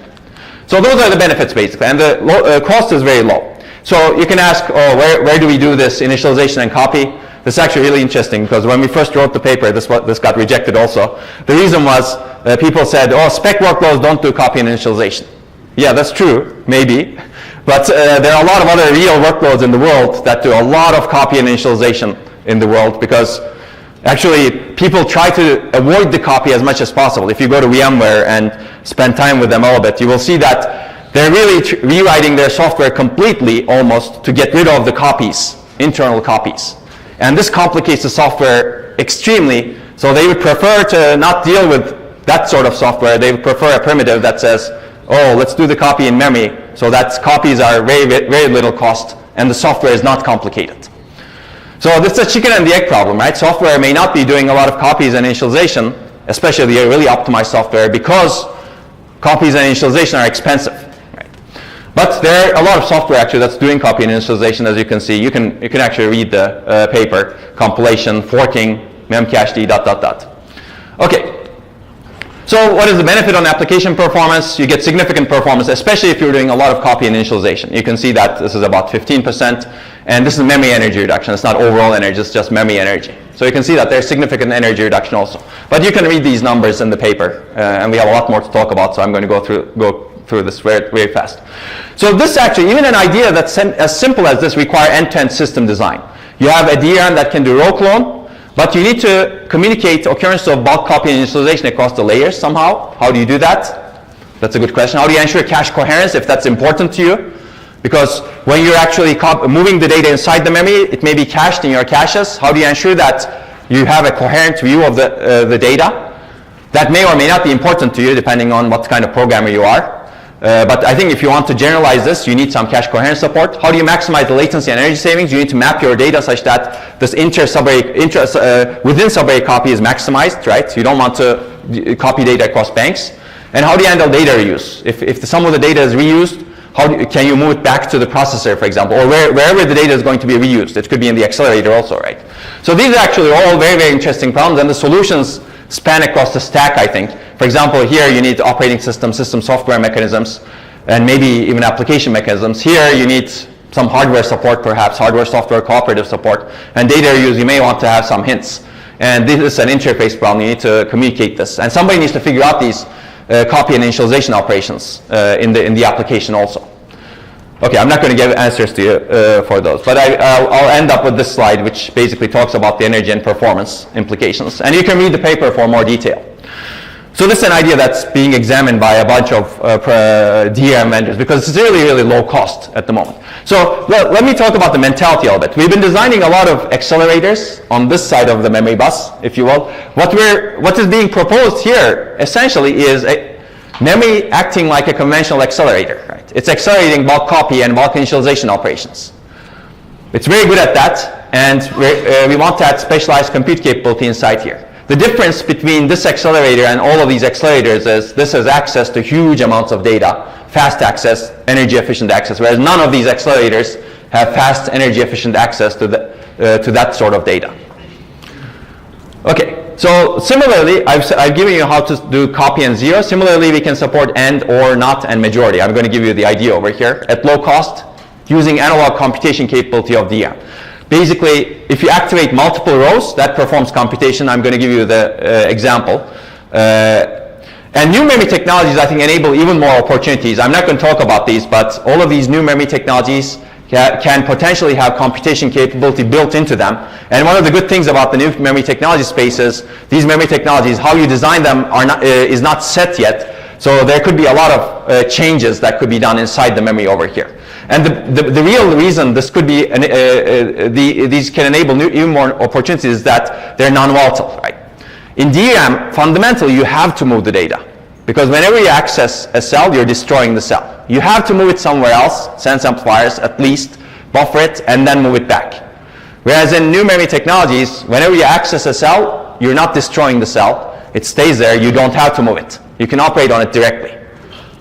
S1: So those are the benefits basically, and the cost is very low. So you can ask, oh, where do we do this initialization and copy? This is actually really interesting because when we first wrote the paper, this got rejected also. The reason was people said, oh, spec workloads don't do copy and initialization. Yeah, that's true, maybe. But there are a lot of other real workloads in the world that do a lot of copy and initialization in the world, because actually people try to avoid the copy as much as possible. If you go to VMware and spend time with them a little bit, you will see that they're really rewriting their software completely almost to get rid of the copies, internal copies. And this complicates the software extremely, so they would prefer to not deal with that sort of software. They would prefer a primitive that says, oh, let's do the copy in memory, so that copies are very, very little cost, and the software is not complicated. So this is a chicken and the egg problem, right? Software may not be doing a lot of copies and initialization, especially the really optimized software, because copies and initialization are expensive. Right? But there are a lot of software actually that's doing copy and initialization, as you can see. You can actually read the paper, compilation, forking, memcached, ... Okay. So what is the benefit on application performance? You get significant performance, especially if you're doing a lot of copy and initialization. You can see that this is about 15%, and this is memory energy reduction. It's not overall energy, it's just memory energy. So you can see that there's significant energy reduction also. But you can read these numbers in the paper, and we have a lot more to talk about, so I'm going to go through this very, very fast. So this actually, even an idea that's as simple as this, require end-to-end system design. You have a DRAM that can do row clone, but you need to communicate occurrence of bulk copy and initialization across the layers somehow. How do you do that? That's a good question. How do you ensure cache coherence if that's important to you? Because when you're actually moving the data inside the memory, it may be cached in your caches. How do you ensure that you have a coherent view of the data? That may or may not be important to you depending on what kind of programmer you are. But I think if you want to generalize this, you need some cache coherence support. How do you maximize the latency and energy savings? You need to map your data such that this within subarray copy is maximized, right? You don't want to copy data across banks. And how do you handle data reuse? If some of the data is reused, can you move it back to the processor, for example, or wherever the data is going to be reused? It could be in the accelerator also, right? So these are actually all very, very interesting problems, and the solutions span across the stack, I think. For example, here you need operating system software mechanisms, and maybe even application mechanisms. Here you need some hardware support, perhaps hardware-software cooperative support, and data reuse, you may want to have some hints. And this is an interface problem. You need to communicate this, and somebody needs to figure out these copy and initialization operations in the application also. Okay, I'm not going to give answers to you for those, but I'll end up with this slide, which basically talks about the energy and performance implications. And you can read the paper for more detail. So this is an idea that's being examined by a bunch of DRAM vendors because it's really, really low cost at the moment. So let me talk about the mentality of it. We've been designing a lot of accelerators on this side of the memory bus, if you will. What is being proposed here essentially is a memory acting like a conventional accelerator, right? It's accelerating bulk copy and bulk initialization operations. It's very good at that, and we want to add specialized compute capability inside here. The difference between this accelerator and all of these accelerators is this has access to huge amounts of data, fast access, energy efficient access, whereas none of these accelerators have fast, energy efficient access to that sort of data. Okay, so similarly, I've given you how to do copy and zero. Similarly, we can support AND, OR, NOT, and majority. I'm going to give you the idea over here. At low cost, using analog computation capability of DRAM. Basically, if you activate multiple rows, that performs computation. I'm going to give you the example. And new memory technologies, I think, enable even more opportunities. I'm not going to talk about these, but all of these new memory technologies can potentially have computation capability built into them. And one of the good things about the new memory technology space is these memory technologies, how you design them is not set yet. So there could be a lot of changes that could be done inside the memory over here. And the real reason this could be, these can enable even more opportunities is that they're non-volatile, right? In DRAM, fundamentally, you have to move the data. Because whenever you access a cell, you're destroying the cell. You have to move it somewhere else, sense amplifiers at least, buffer it, and then move it back. Whereas in new memory technologies, whenever you access a cell, you're not destroying the cell. It stays there. You don't have to move it. You can operate on it directly.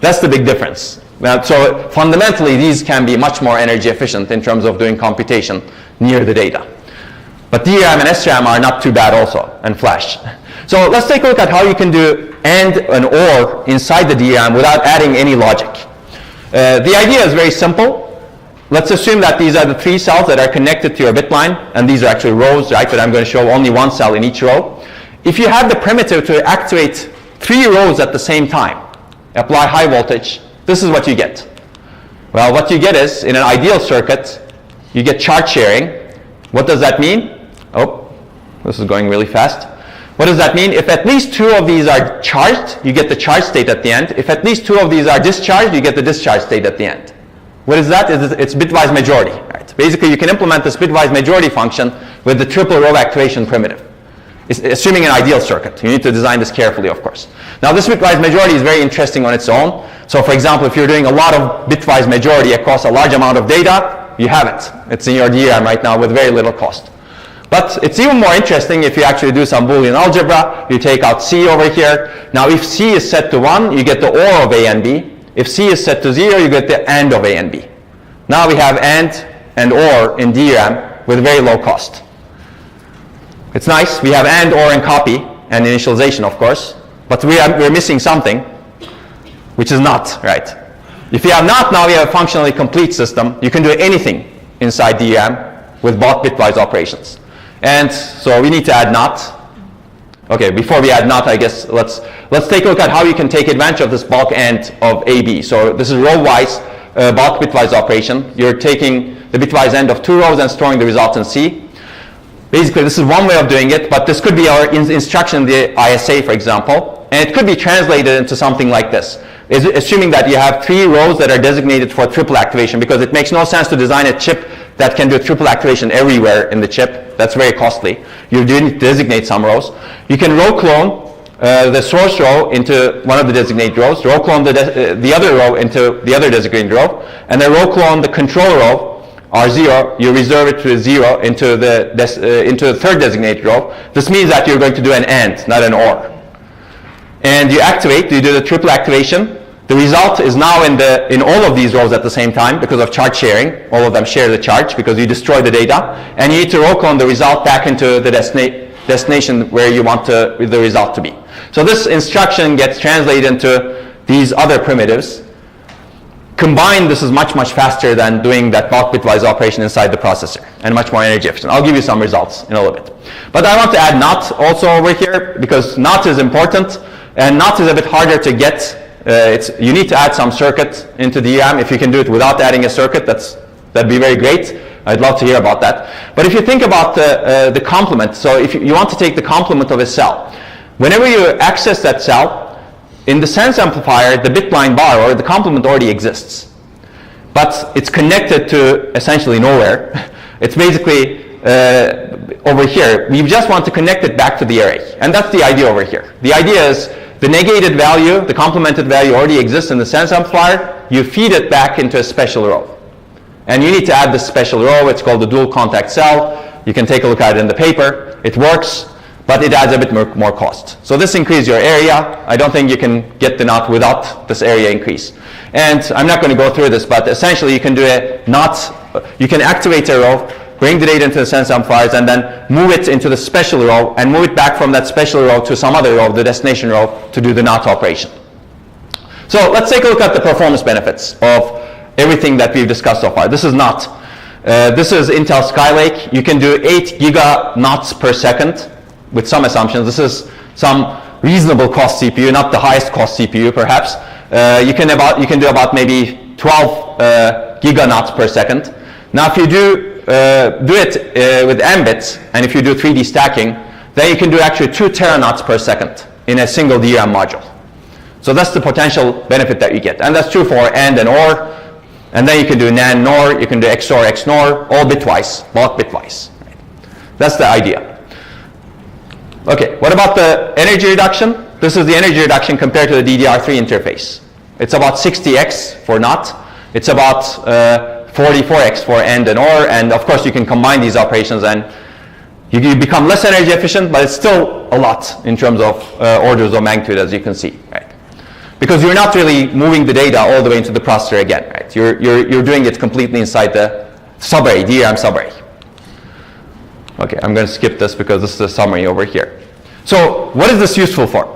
S1: That's the big difference. So fundamentally, these can be much more energy efficient in terms of doing computation near the data. But DRAM and SRAM are not too bad also, and flash. So let's take a look at how you can do AND and OR inside the DRAM without adding any logic. The idea is very simple. let's assume that these are the 3 cells that are connected to your bit line, and these are actually rows, right? But I'm going to show only 1 cell in each row. If you have the primitive to activate 3 rows at the same time, apply high voltage, this is what you get. Well, what you get is, in an ideal circuit, you get charge sharing. What does that mean? Oh, this is going really fast. What does that mean? If at least 2 of these are charged, you get the charge state at the end. If at least 2 of these are discharged, you get the discharge state at the end. What is that? It's bitwise majority. Right? Basically, you can implement this bitwise majority function with the triple row activation primitive. It's assuming an ideal circuit. You need to design this carefully, of course. Now, this bitwise majority is very interesting on its own. So, for example, if you're doing a lot of bitwise majority across a large amount of data, you have it. It's in your DRAM right now with very little cost. But it's even more interesting if you actually do some Boolean algebra. You take out C over here. Now, if C is set to 1, you get the OR of A and B. If C is set to 0, you get the AND of A and B. Now we have AND and OR in DRAM with very low cost. It's nice. We have AND, OR, and copy, and initialization, of course. But we're missing something, which is NOT, right? If you have NOT, now we have a functionally complete system. You can do anything inside DRAM with both bitwise operations. And so we need to add NOT. Okay, before we add NOT, I guess let's take a look at how you can take advantage of this bulk AND of AB. So this is row-wise bulk bitwise operation. You're taking the bitwise AND of 2 rows and storing the result in C. Basically, this is one way of doing it, but this could be our instruction in the ISA, for example, and it could be translated into something like this, assuming that you have 3 rows that are designated for triple activation, because it makes no sense to design a chip that can do triple activation everywhere in the chip. That's very costly. You do need to designate some rows. You can row clone the source row into one of the designated rows, row clone the other row into the other designated row, and then row clone the control row, R0, you reserve it to 0 into the third designated row. This means that you're going to do an AND, not an OR. And you activate, you do the triple activation. The result is now in all of these rows at the same time because of charge sharing. All of them share the charge because you destroy the data. And you need to row clone the result back into the destination where you want the result to be. So this instruction gets translated into these other primitives. Combined, this is much, much faster than doing that bulk bitwise operation inside the processor and much more energy efficient. I'll give you some results in a little bit. But I want to add NOT also over here because NOT is important and NOT is a bit harder to get. You need to add some circuit into the DRAM. If you can do it without adding a circuit, that'd be very great. I'd love to hear about that. But if you think about the complement, so if you want to take the complement of a cell, whenever you access that cell, in the sense amplifier, the bit line bar or the complement already exists. But it's connected to essentially nowhere. It's basically over here. We just want to connect it back to the array. And that's the idea over here. The idea is the negated value, the complemented value already exists in the sense amplifier. You feed it back into a special row. And you need to add this special row. It's called the dual contact cell. You can take a look at it in the paper. It works, but it adds a bit more cost. So this increases your area. I don't think you can get the NOT without this area increase. And I'm not going to go through this, but essentially you can do a NOT, you can activate a row, bring the data into the sense amplifiers, and then move it into the special row, and move it back from that special row to some other row, the destination row, to do the NOT operation. So let's take a look at the performance benefits of everything that we've discussed so far. This is NOT. This is Intel Skylake. You can do 8 giga NOTs per second with some assumptions. This is some reasonable cost CPU, not the highest cost CPU perhaps. You can do about maybe 12 giga NOTs per second. Now if you do it with M bits, and if you do 3D stacking, then you can do actually 2 teranots per second in a single DRAM module. So that's the potential benefit that you get. And that's true for AND and OR. And then you can do NAND NOR, you can do XOR XNOR, all bitwise, bulk bitwise. Right? That's the idea. Okay, what about the energy reduction? This is the energy reduction compared to the DDR3 interface. It's about 60x for NOT. It's about 44x for AND and OR, and of course you can combine these operations and you become less energy efficient, but it's still a lot in terms of orders of magnitude, as you can see, right? Because you're not really moving the data all the way into the processor again, right? You're doing it completely inside the subarray, DRAM subarray. Okay, I'm going to skip this because this is a summary over here. So what is this useful for?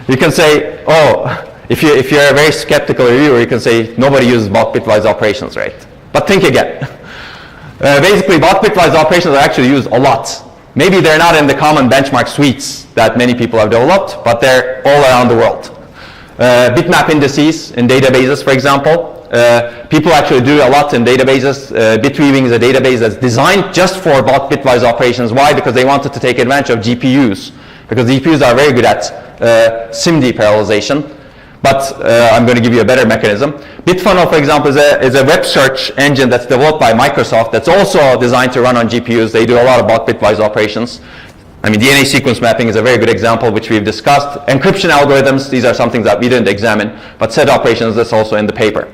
S1: You can say, oh, if you're a very skeptical reviewer, you can say nobody uses bulk bitwise operations, right? But think again. Basically, both bitwise operations are actually used a lot. Maybe they're not in the common benchmark suites that many people have developed, but they're all around the world. Bitmap indices in databases, for example. People actually do a lot in databases. Bitweaving is a database that's designed just for both bitwise operations. Why? Because they wanted to take advantage of GPUs, because GPUs are very good at SIMD parallelization. But I'm going to give you a better mechanism. Bitfunnel, for example, is a web search engine that's developed by Microsoft that's also designed to run on GPUs. They do a lot about bitwise operations. I mean, DNA sequence mapping is a very good example, which we've discussed. Encryption algorithms, these are some things that we didn't examine, but set operations, that's also in the paper.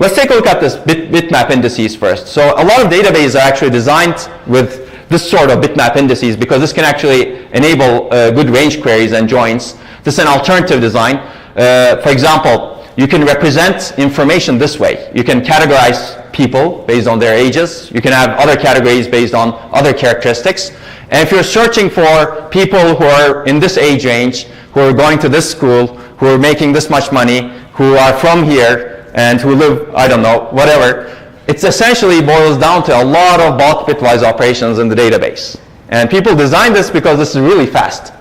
S1: Let's take a look at this bitmap indices first. So a lot of databases are actually designed with this sort of bitmap indices because this can actually enable good range queries and joins. This is an alternative design. For example, you can represent information this way. You can categorize people based on their ages. You can have other categories based on other characteristics. And if you're searching for people who are in this age range, who are going to this school, who are making this much money, who are from here, and who live, I don't know, whatever, it essentially boils down to a lot of bulk bitwise operations in the database. And people design this because this is really fast.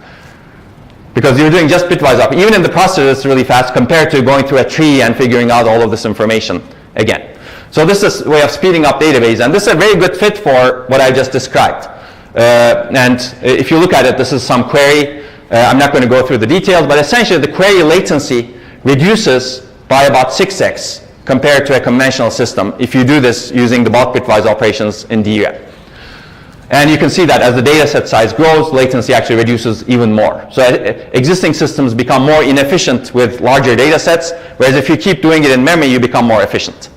S1: Because you're doing just bitwise operations. Even in the processor, it's really fast compared to going through a tree and figuring out all of this information again. So this is a way of speeding up database. And this is a very good fit for what I just described. And if you look at it, this is some query. I'm not going to go through the details, but essentially the query latency reduces by about 6x compared to a conventional system if you do this using the bulk bitwise operations in DRAM. And you can see that as the data set size grows, latency actually reduces even more. So existing systems become more inefficient with larger data sets, whereas if you keep doing it in memory, you become more efficient.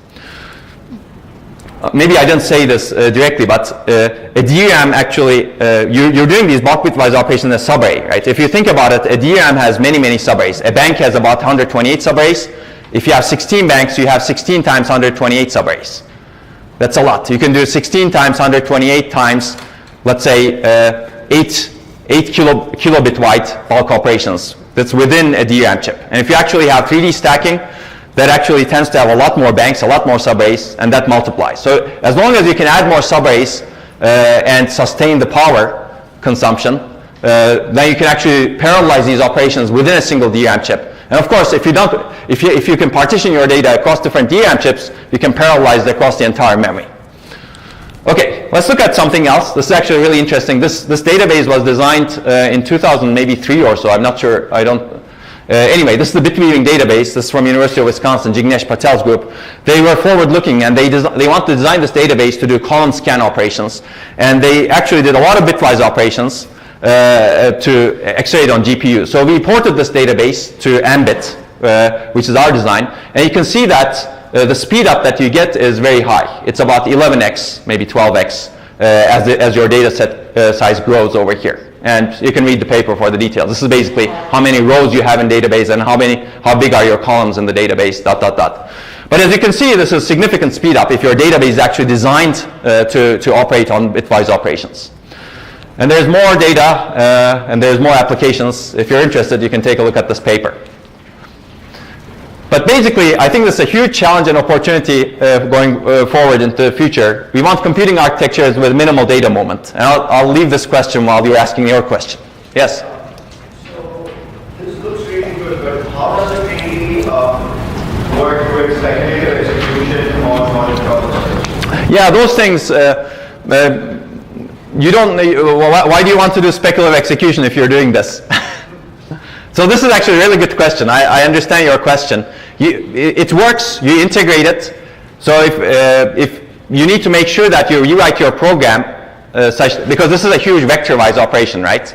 S1: Maybe I didn't say this directly, but a DRAM actually, you're doing these bulk bitwise operations in a subarray, right? If you think about it, a DRAM has many, many subarrays. A bank has about 128 subarrays. If you have 16 banks, you have 16 times 128 subarrays. That's a lot. You can do 16 times 128 times, let's say, 8 kilobit wide bulk operations. That's within a DRAM chip. And if you actually have 3D stacking, that actually tends to have a lot more banks, a lot more subarrays, and that multiplies. So as long as you can add more subarrays and sustain the power consumption, then you can actually parallelize these operations within a single DRAM chip. And of course, if you can partition your data across different DRAM chips, you can parallelize it across the entire memory. Okay, let's look at something else. This is actually really interesting. This database was designed in 2003 or so. I'm not sure. Anyway, this is the Bitweaving database. This is from University of Wisconsin, Jignesh Patel's group. They were forward-looking, and they wanted to design this database to do column scan operations. And they actually did a lot of bitwise operations to accelerate on GPU. So we ported this database to Mbit, which is our design. And you can see that the speed up that you get is very high. It's about 11x, maybe 12x, as your data set size grows over here. And you can read the paper for the details. This is basically how many rows you have in database and how big are your columns in the database, ... But as you can see, this is significant speed up if your database is actually designed to operate on bitwise operations. And there's more data and there's more applications. If you're interested, you can take a look at this paper. But basically, I think this is a huge challenge and opportunity going forward into the future. We want computing architectures with minimal data movement. And I'll leave this question while you're asking your question. Yes?
S2: So this looks really good, but how does it really work with speculative execution on knowledge problems?
S1: Yeah, those things, you don't, why do you want to do speculative execution if you're doing this? So this is actually a really good question. I understand your question. It works, you integrate it. So if you need to make sure that you write your program because this is a huge vector-wise operation, right?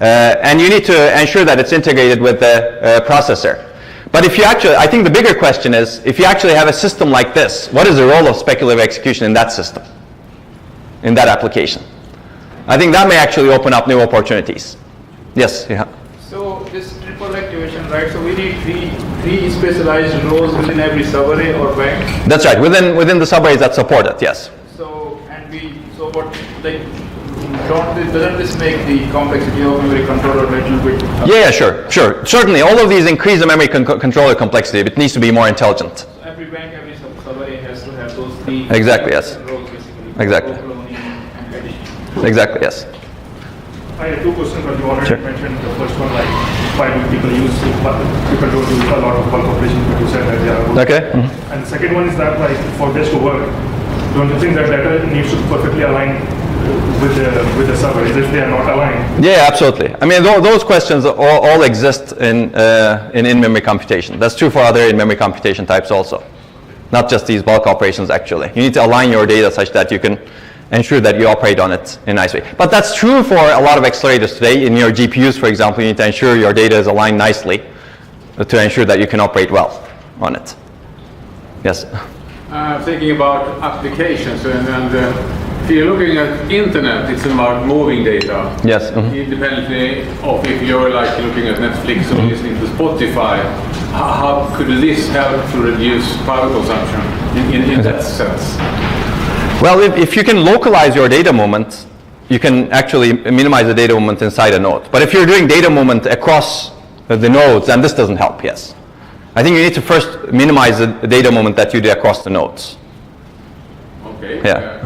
S1: And you need to ensure that it's integrated with the processor. But if you actually, I think the bigger question is, if you actually have a system like this, what is the role of speculative execution in that system, in that application? I think that may actually open up new opportunities. Yes, yeah.
S3: So this triple activation, right? So we need three specialized rows within every subarray or bank.
S1: That's right. Within the subarrays that support it, yes.
S3: So doesn't this make the complexity of memory controller a little bit?
S1: Yeah, sure. Certainly, all of these increase the memory controller complexity. It needs to be more intelligent.
S3: So every bank, every subarray has to have have those three
S1: Exactly, yes.
S3: rows basically.
S1: Exactly.
S3: Overcloning and addition.
S1: Exactly, yes.
S4: I have two questions, but you already
S1: Sure.
S4: mentioned the first one, like why do people use people don't do a lot of bulk operations, but you said that they are good.
S1: Okay.
S4: And the second one is that like for this to work, don't you think that data needs to perfectly align with the server? Is if they are not aligned?
S1: Yeah, absolutely. I mean, those questions all exist in in-memory computation. That's true for other in-memory computation types also. Not just these bulk operations, actually. You need to align your data such that you can ensure that you operate on it in a nice way. But that's true for a lot of accelerators today. In your GPUs, for example, you need to ensure your data is aligned nicely to ensure that you can operate well on it. Yes?
S5: Thinking about applications, and if you're looking at internet, it's about moving data.
S1: Yes.
S5: Independently of if you're like looking at Netflix or listening to Spotify, how could this help to reduce power consumption in that sense?
S1: Well, if you can localize your data movement, you can actually minimize the data movement inside a node. But if you're doing data movement across the nodes, then this doesn't help, yes. I think you need to first minimize the data movement that you do across the nodes.
S5: Okay.
S1: Yeah.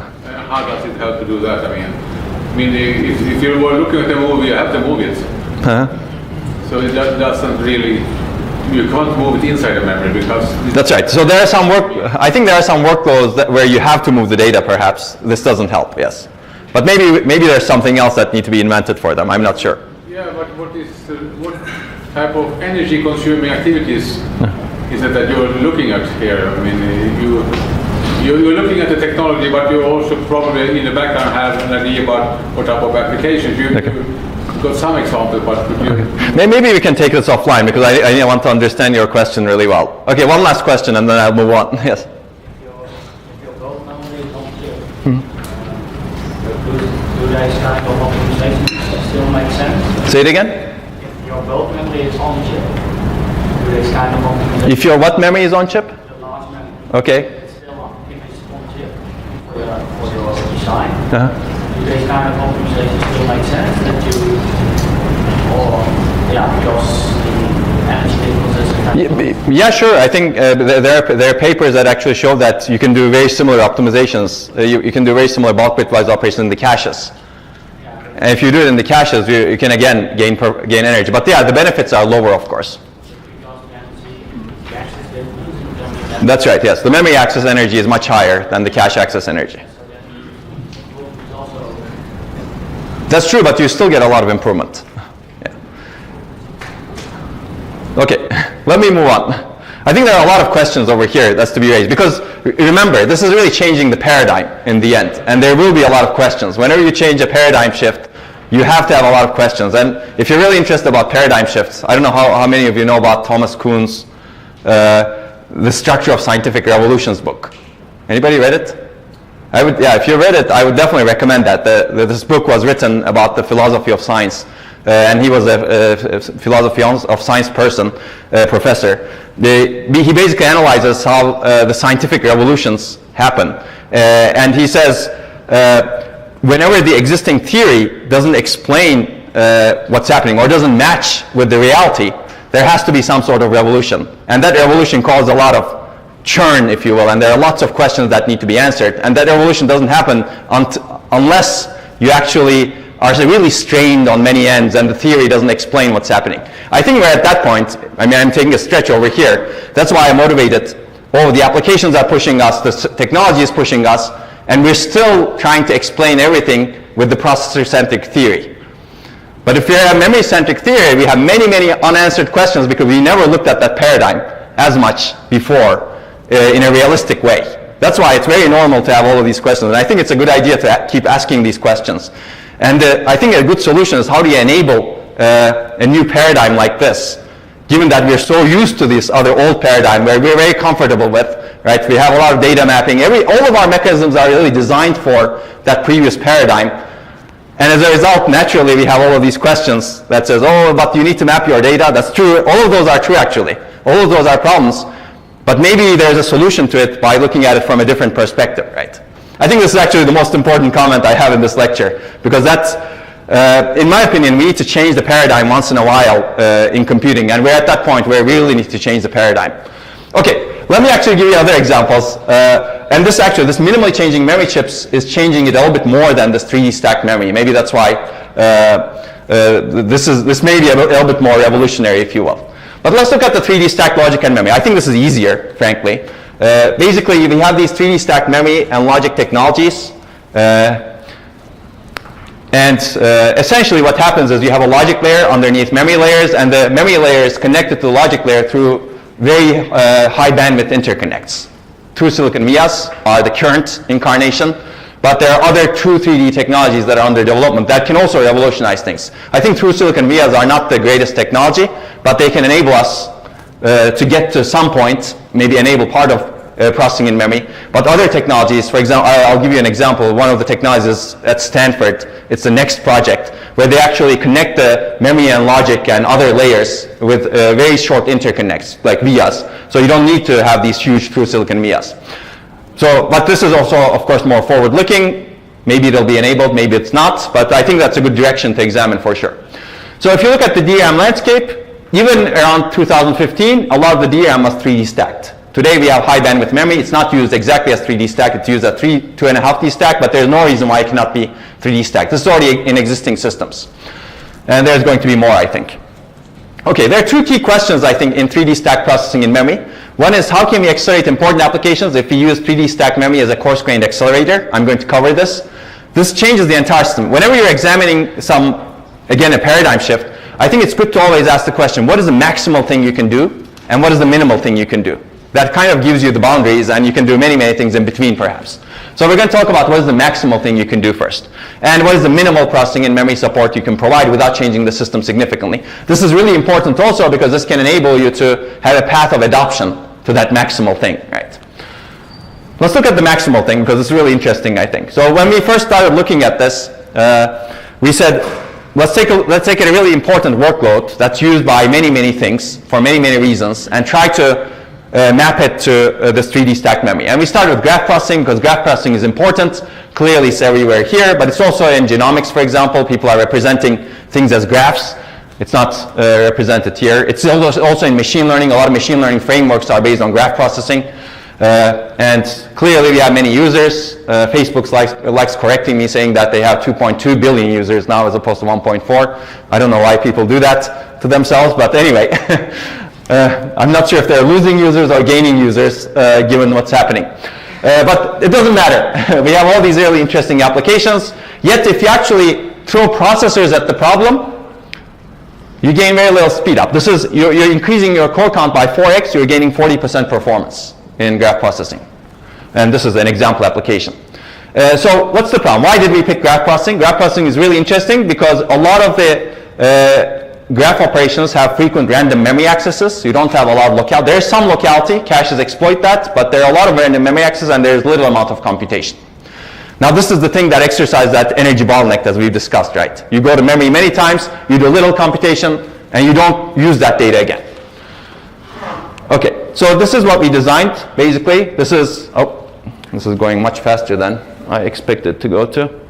S5: How does it help to do that? I mean if you were looking at a movie, you have to move it. So it doesn't really, you can't move it inside the memory because...
S1: That's right. So there are some I think there are some workloads where you have to move the data, perhaps. This doesn't help, yes. But maybe there's something else that needs to be invented for them. I'm not sure.
S5: Yeah, but what type of energy consuming activities is it that you're looking at here? I mean, you're looking at the technology, but you also probably in the background have an idea about what type of applications. You've got some examples, but could you...
S1: Maybe we can take this offline because I want to understand your question really well. Okay, one last question and then I'll move on. Yes.
S6: If your bulk memory is on chip, do these kind of optimizations still make sense?
S1: Say it again?
S6: If your bulk memory is on chip, do these kind of optimizations?
S1: If your what memory is on chip?
S6: The large memory.
S1: Okay.
S6: It's still on, if it's on chip for your design. Do these kind of optimizations still make sense that you, because the energy differences?
S1: Yeah, sure. I think there are papers that actually show that you can do very similar optimizations. You can do very similar bulk bitwise operations in the caches. And if you do it in the caches, you can again gain energy. But yeah, the benefits are lower, of course. That's right, yes. The memory access energy is much higher than the cache access energy. That's true, but you still get a lot of improvement. Yeah. Okay, let me move on. I think there are a lot of questions over here that's to be raised because remember, this is really changing the paradigm in the end, and there will be a lot of questions. Whenever you change a paradigm shift, you have to have a lot of questions. And if you're really interested about paradigm shifts, I don't know how many of you know about Thomas Kuhn's The Structure of Scientific Revolutions book. Anybody read it? If you read it, I would definitely recommend that. This book was written about the philosophy of science, and he was a philosophy of science person, professor. He basically analyzes how the scientific revolutions happen, and he says whenever the existing theory doesn't explain what's happening or doesn't match with the reality, there has to be some sort of revolution, and that revolution causes a lot of churn, if you will, and there are lots of questions that need to be answered, and that evolution doesn't happen unless you actually are really strained on many ends and the theory doesn't explain what's happening. I think we're at that point. I mean, I'm taking a stretch over here. That's why I'm motivated. Oh, the applications are pushing us, the technology is pushing us, and we're still trying to explain everything with the processor-centric theory. But if we have memory-centric theory, we have many, many unanswered questions because we never looked at that paradigm as much before in a realistic way. That's why it's very normal to have all of these questions. And I think it's a good idea to keep asking these questions. And I think a good solution is how do you enable a new paradigm like this, given that we're so used to this other old paradigm where we're very comfortable with, right? We have a lot of data mapping. All of our mechanisms are really designed for that previous paradigm. And as a result, naturally, we have all of these questions that says, oh, but you need to map your data. That's true. All of those are true, actually. All of those are problems. But maybe there's a solution to it by looking at it from a different perspective, right? I think this is actually the most important comment I have in this lecture, because that's, in my opinion, we need to change the paradigm once in a while in computing, and we're at that point where we really need to change the paradigm. Okay, let me actually give you other examples. And this minimally changing memory chips is changing it a little bit more than this 3D stacked memory. Maybe that's why this may be a little bit more revolutionary, if you will. But let's look at the 3D stacked logic and memory. I think this is easier, frankly. Basically, we have these 3D stacked memory and logic technologies. Essentially what happens is you have a logic layer underneath memory layers, and the memory layer is connected to the logic layer through very high bandwidth interconnects. True silicon vias are the current incarnation, but there are other true 3D technologies that are under development that can also revolutionize things. I think true silicon vias are not the greatest technology, but they can enable us to get to some point, maybe enable part of processing in memory. But other technologies, for example, I'll give you an example. One of the technologies at Stanford, it's the NEXT project, where they actually connect the memory and logic and other layers with very short interconnects, like vias. So you don't need to have these huge true silicon vias. So, but this is also, of course, more forward-looking. Maybe it'll be enabled, maybe it's not, but I think that's a good direction to examine for sure. So if you look at the DRAM landscape, even around 2015, a lot of the DRAM was 3D stacked. Today we have high bandwidth memory. It's not used exactly as 3D stacked. It's used as 2.5D stack, but there's no reason why it cannot be 3D stacked. This is already in existing systems. And there's going to be more, I think. Okay, there are two key questions, I think, in 3D stack processing in memory. One is, how can we accelerate important applications if we use 3D stacked memory as a coarse-grained accelerator? I'm going to cover this. This changes the entire system. Whenever you're examining again, a paradigm shift, I think it's good to always ask the question, what is the maximal thing you can do, and what is the minimal thing you can do? That kind of gives you the boundaries, and you can do many, many things in between, perhaps. So we're going to talk about what is the maximal thing you can do first, and what is the minimal processing and memory support you can provide without changing the system significantly. This is really important also because this can enable you to have a path of adoption to that maximal thing, right? Let's look at the maximal thing because it's really interesting, I think. So when we first started looking at this, we said, let's take a really important workload that's used by many, many things for many, many reasons, and try to map it to this 3D stacked memory. And we started with graph processing because graph processing is important. Clearly it's everywhere here, but it's also in genomics, for example. People are representing things as graphs. It's not represented here. It's also in machine learning. A lot of machine learning frameworks are based on graph processing. And clearly we have many users. Facebook likes correcting me, saying that they have 2.2 billion users now as opposed to 1.4. I don't know why people do that to themselves, but anyway. I'm not sure if they're losing users or gaining users given what's happening. But it doesn't matter. We have all these really interesting applications. Yet if you actually throw processors at the problem, you gain very little speed up. This is, you're increasing your core count by 4x, you're gaining 40% performance in graph processing. And this is an example application. So what's the problem? Why did we pick graph processing? Graph processing is really interesting because a lot of the graph operations have frequent random memory accesses. You don't have a lot of locality. There's some locality. Caches exploit that, but there are a lot of random memory access and there's little amount of computation. Now this is the thing that exercises that energy bottleneck as we've discussed, right? You go to memory many times, you do little computation, and you don't use that data again. Okay, so this is what we designed, basically. This is going much faster than I expected to go to.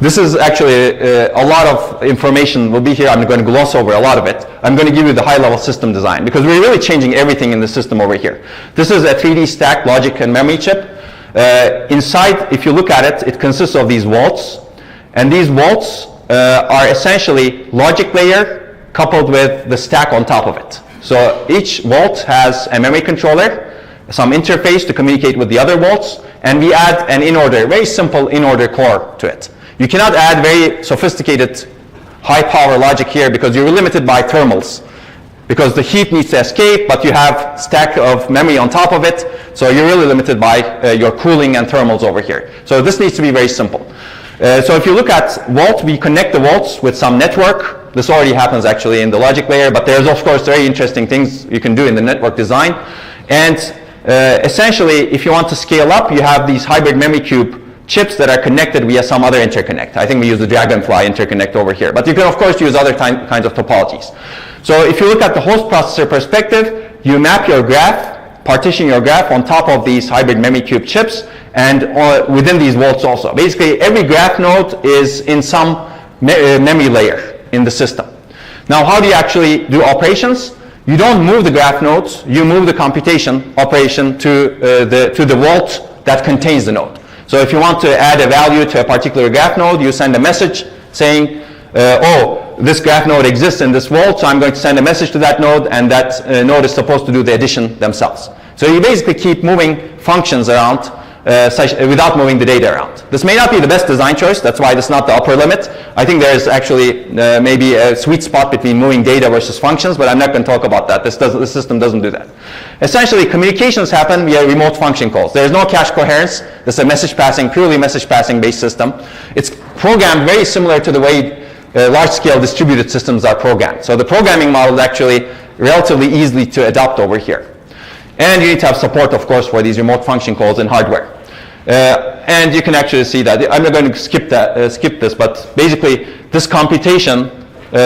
S1: This is actually a lot of information will be here. I'm going to gloss over a lot of it. I'm going to give you the high-level system design because we're really changing everything in the system over here. This is a 3D stacked logic and memory chip. Inside, if you look at it, it consists of these vaults. And these vaults are essentially logic layer coupled with the stack on top of it. So each vault has a memory controller, some interface to communicate with the other vaults, and we add an in-order, very simple in-order core to it. You cannot add very sophisticated high-power logic here because you're limited by thermals. Because the heat needs to escape, but you have stack of memory on top of it, so you're really limited by your cooling and thermals over here. So this needs to be very simple. So if you look at vault, we connect the vaults with some network. This already happens actually in the logic layer, but there's of course very interesting things you can do in the network design. And essentially, if you want to scale up, you have these hybrid memory cube chips that are connected via some other interconnect. I think we use the Dragonfly interconnect over here, but you can of course use other kinds of topologies. So if you look at the host processor perspective, you map your graph, partition your graph on top of these hybrid memory cube chips and within these vaults also. Basically, every graph node is in some memory layer in the system. Now, how do you actually do operations? you don't move the graph nodes, you move the computation operation to the vault that contains the node. So if you want to add a value to a particular graph node, you send a message saying, oh, this graph node exists in this vault, so I'm going to send a message to that node, and that node is supposed to do the addition themselves. So you basically keep moving functions around without moving the data around. This may not be the best design choice, that's why this is not the upper limit. I think there's actually maybe a sweet spot between moving data versus functions, but I'm not going to talk about that. This system doesn't do that. Essentially, communications happen via remote function calls. There's no cache coherence. This is a message passing, purely message passing based system. It's programmed very similar to the way large-scale distributed systems are programmed. So the programming model is actually relatively easy to adopt over here. And you need to have support, of course, for these remote function calls in hardware. And you can actually see that. I'm not going to skip this, but basically this computation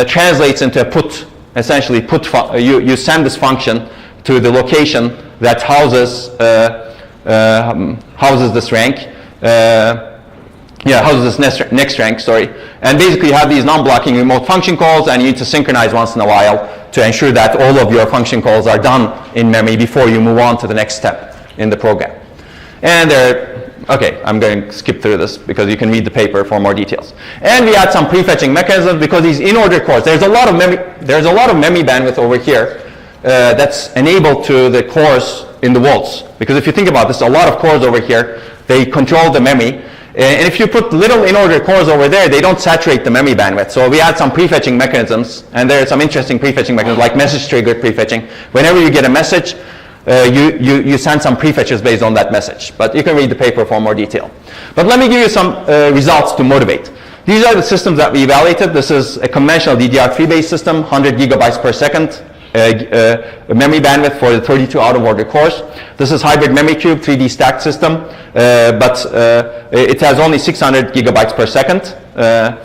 S1: translates into a put. Essentially, you send this function to the location that houses this rank. Houses this next rank, sorry. And basically you have these non-blocking remote function calls, and you need to synchronize once in a while to ensure that all of your function calls are done in memory before you move on to the next step in the program. And I'm going to skip through this because you can read the paper for more details. And we add some prefetching mechanisms because these in-order cores, there's a lot of memory bandwidth over here that's enabled to the cores in the vaults. Because if you think about this, a lot of cores over here, they control the memory. And if you put little in-order cores over there, they don't saturate the memory bandwidth. So we add some prefetching mechanisms, and there are some interesting prefetching mechanisms like message-triggered prefetching. Whenever you get a message, you send some prefetches based on that message. But you can read the paper for more detail. But let me give you some results to motivate. These are the systems that we evaluated. This is a conventional DDR3-based system, 100 gigabytes per second. Memory bandwidth for the 32 out-of-order cores. This is hybrid memory cube 3D stacked system, but it has only 600 gigabytes per second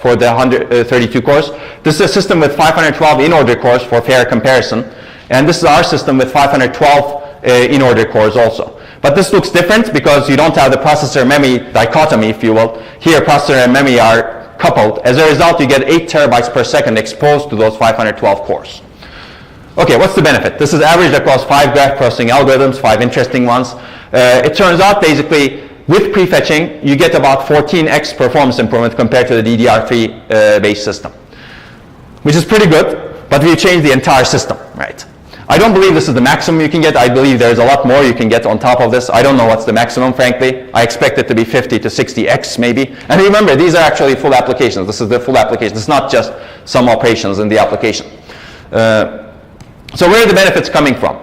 S1: for the 32 cores. This is a system with 512 in-order cores for fair comparison, and this is our system with 512 in-order cores also. But this looks different because you don't have the processor-memory dichotomy, if you will. Here, processor and memory are coupled. As a result, you get 8 terabytes per second exposed to those 512 cores. Okay, what's the benefit? This is averaged across 5 graph processing algorithms, 5 interesting ones. It turns out basically with prefetching, you get about 14x performance improvement compared to the DDR3 based system, which is pretty good, but we changed the entire system, right? I don't believe this is the maximum you can get. I believe there's a lot more you can get on top of this. I don't know what's the maximum, frankly. I expect it to be 50 to 60x maybe. And remember, these are actually full applications. This is the full application. It's not just some operations in the application. So where are the benefits coming from?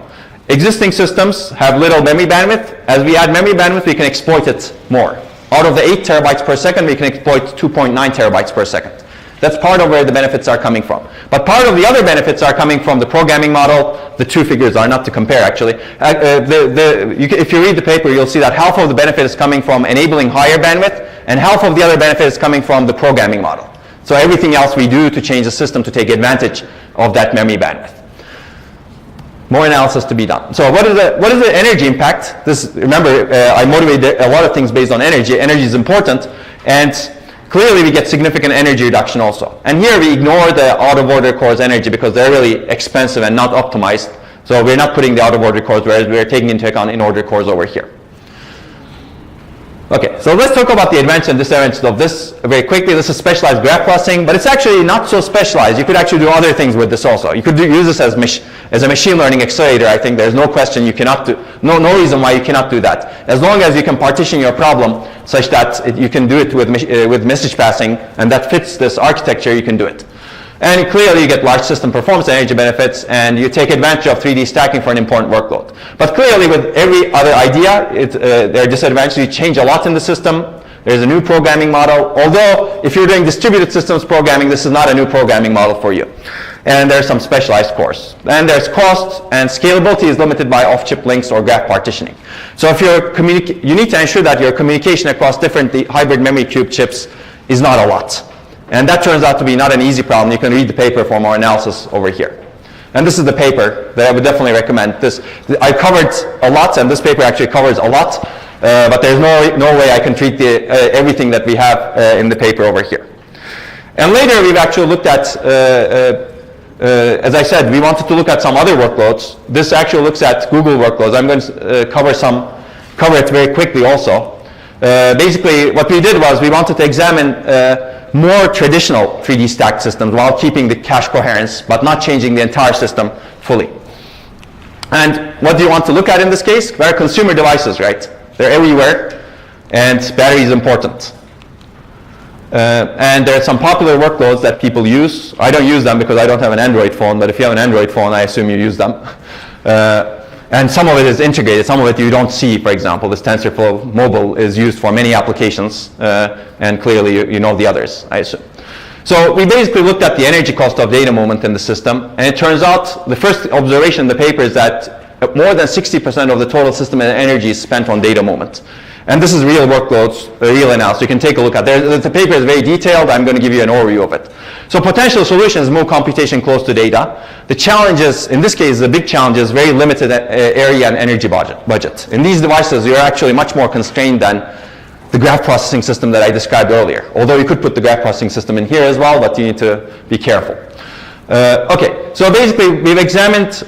S1: Existing systems have little memory bandwidth. As we add memory bandwidth, we can exploit it more. Out of the 8 terabytes per second, we can exploit 2.9 terabytes per second. That's part of where the benefits are coming from. But part of the other benefits are coming from the programming model. The two figures are not to compare, actually. If you read the paper, you'll see that half of the benefit is coming from enabling higher bandwidth, and half of the other benefit is coming from the programming model. So everything else we do to change the system to take advantage of that memory bandwidth. More analysis to be done. So what is the energy impact? Remember, I motivated a lot of things based on energy. Energy is important, and clearly we get significant energy reduction also. And here we ignore the out-of-order cores energy because they're really expensive and not optimized. So we're not putting the out-of-order cores, whereas we're taking into account in-order cores over here. Okay, so let's talk about the advantages and disadvantages of this very quickly. This is specialized graph processing, but it's actually not so specialized. You could actually do other things with this also. You could use this as a machine learning accelerator. I think there's no question you cannot do, no reason why you cannot do that. As long as you can partition your problem such that you can do it with message passing, and that fits this architecture, you can do it. And clearly you get large system performance and energy benefits, and you take advantage of 3D stacking for an important workload. But clearly with every other idea, there are disadvantages. You change a lot in the system. There's a new programming model. Although if you're doing distributed systems programming, this is not a new programming model for you. And there's some specialized cores. And there's cost, and scalability is limited by off-chip links or graph partitioning. So if you need to ensure that your communication across different hybrid memory cube chips is not a lot. And that turns out to be not an easy problem. You can read the paper for more analysis over here. And this is the paper that I would definitely recommend. I covered a lot, and this paper actually covers a lot, but there's no way I can treat everything that we have in the paper over here. And later we've actually looked at as I said, we wanted to look at some other workloads. This actually looks at Google workloads. I'm going to cover it very quickly also. Basically, what we did was we wanted to examine more traditional 3D stacked systems while keeping the cache coherence, but not changing the entire system fully. And what do you want to look at in this case? They're consumer devices, right? They're everywhere, and battery is important. And there are some popular workloads that people use. I don't use them because I don't have an Android phone, but if you have an Android phone, I assume you use them. And some of it is integrated, some of it you don't see. For example, this TensorFlow Mobile is used for many applications, and clearly you know the others, I assume. So we basically looked at the energy cost of data movement in the system, and it turns out the first observation in the paper is that more than 60% of the total system energy is spent on data movement. And this is real workloads, real analysis. You can take a look at it. The paper is very detailed. I'm going to give you an overview of it. So potential solutions move computation close to data. The challenges, in this case, the big challenge is very limited area and energy budget. In these devices, you're actually much more constrained than the graph processing system that I described earlier. Although you could put the graph processing system in here as well, but you need to be careful. Okay, so basically we've examined,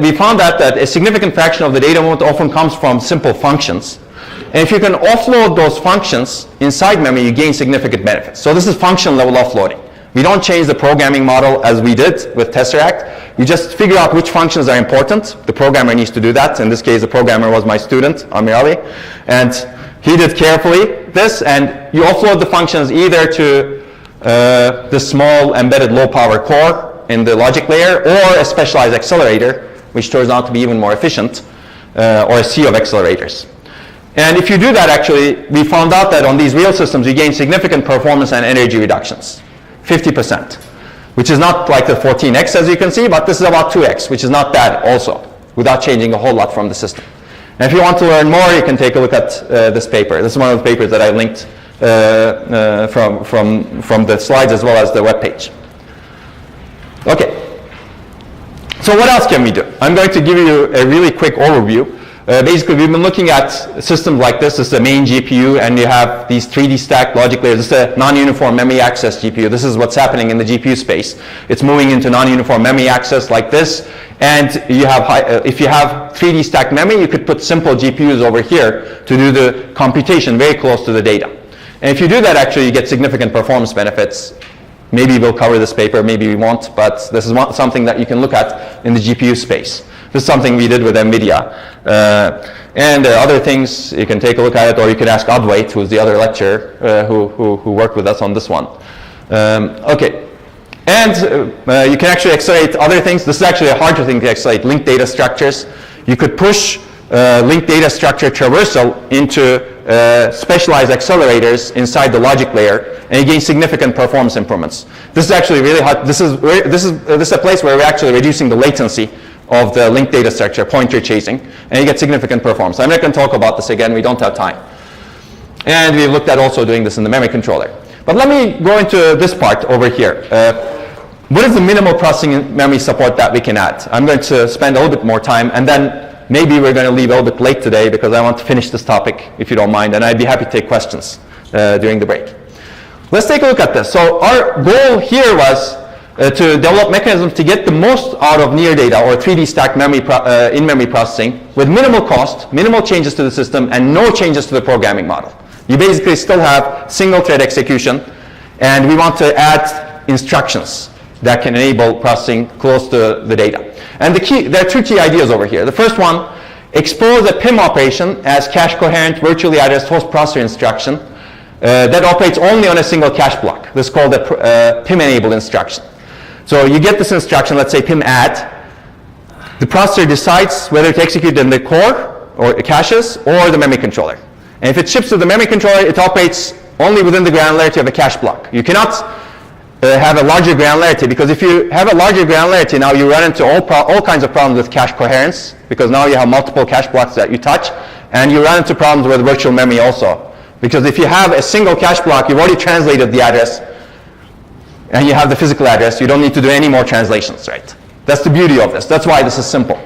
S1: we found that a significant fraction of the data movement often comes from simple functions. And if you can offload those functions inside memory, you gain significant benefits. So this is function level offloading. We don't change the programming model as we did with Tesseract. We just figure out which functions are important. The programmer needs to do that. In this case, the programmer was my student, Amir Ali. And he did carefully this, and you offload the functions either to the small embedded low power core in the logic layer, or a specialized accelerator, which turns out to be even more efficient, or a sea of accelerators. And if you do that, actually, we found out that on these real systems, you gain significant performance and energy reductions, 50%, which is not like the 14x, as you can see, but this is about 2x, which is not bad also, without changing a whole lot from the system. And if you want to learn more, you can take a look at this paper. This is one of the papers that I linked from the slides as well as the web page. Okay. So what else can we do? I'm going to give you a really quick overview. Basically, we've been looking at systems like this. This is the main GPU, and you have these 3D stacked logic layers. This is a non-uniform memory access GPU. This is what's happening in the GPU space. It's moving into non-uniform memory access like this. And you have, if you have 3D stacked memory, you could put simple GPUs over here to do the computation very close to the data. And if you do that, actually, you get significant performance benefits. Maybe we'll cover this paper, maybe we won't, but this is something that you can look at in the GPU space. This is something we did with NVIDIA. And there are other things, you can take a look at it, or you can ask Advait, who's the other lecturer who worked with us on this one. Okay. And you can actually accelerate other things. This is actually a harder thing to accelerate, linked data structures. You could push linked data structure traversal into specialized accelerators inside the logic layer, and you gain significant performance improvements. This is actually really hard. This is a place where we're actually reducing the latency of the linked data structure, pointer chasing, and you get significant performance. I'm not going to talk about this again, we don't have time. And we looked at also doing this in the memory controller. But let me go into this part over here. What is the minimal processing memory support that we can add? I'm going to spend a little bit more time, and then maybe we're going to leave a little bit late today because I want to finish this topic, if you don't mind, and I'd be happy to take questions during the break. Let's take a look at this. So our goal here was to develop mechanisms to get the most out of near data or 3D stacked memory in-memory processing with minimal cost, minimal changes to the system, and no changes to the programming model. You basically still have single thread execution, and we want to add instructions that can enable processing close to the data. And there are two key ideas over here. The first one, expose a PIM operation as cache coherent virtually addressed host processor instruction that operates only on a single cache block. This is called a PIM enabled instruction. So you get this instruction, let's say PIM add. The processor decides whether to execute in the core or caches or the memory controller. And if it ships to the memory controller, it operates only within the granularity of a cache block. You cannot have a larger granularity, because if you have a larger granularity, now you run into all kinds of problems with cache coherence, because now you have multiple cache blocks that you touch, and you run into problems with virtual memory also. Because if you have a single cache block, you've already translated the address, and you have the physical address, you don't need to do any more translations, right? That's the beauty of this. That's why this is simple.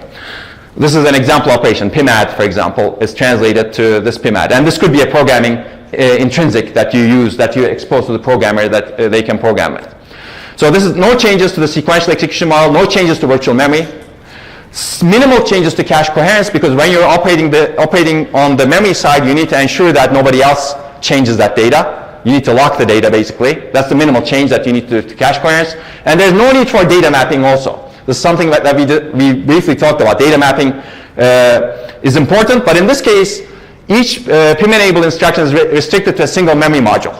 S1: This is an example operation. PIM add, for example, is translated to this PIM add. And this could be a programming intrinsic that you use, that you expose to the programmer that they can program it. So this is no changes to the sequential execution model, no changes to virtual memory, minimal changes to cache coherence, because when you're operating on the memory side, you need to ensure that nobody else changes that data. You need to lock the data, basically. That's the minimal change that you need to do to cache coherence. And there's no need for data mapping also. This is something that we briefly talked about. Data mapping is important, but in this case, each PIM-enabled instruction is restricted to a single memory module.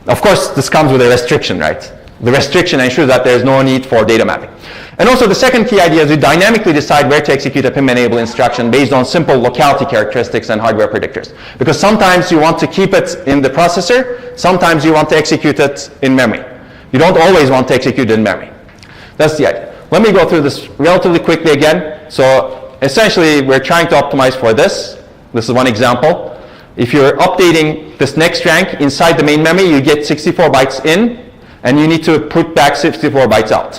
S1: Of course, this comes with a restriction, right? The restriction ensures that there is no need for data mapping. And also the second key idea is you dynamically decide where to execute a PIM-enabled instruction based on simple locality characteristics and hardware predictors. Because sometimes you want to keep it in the processor, sometimes you want to execute it in memory. You don't always want to execute it in memory. That's the idea. Let me go through this relatively quickly again. So essentially, we're trying to optimize for this. This is one example. If you're updating this next rank inside the main memory, you get 64 bytes in, and you need to put back 64 bytes out.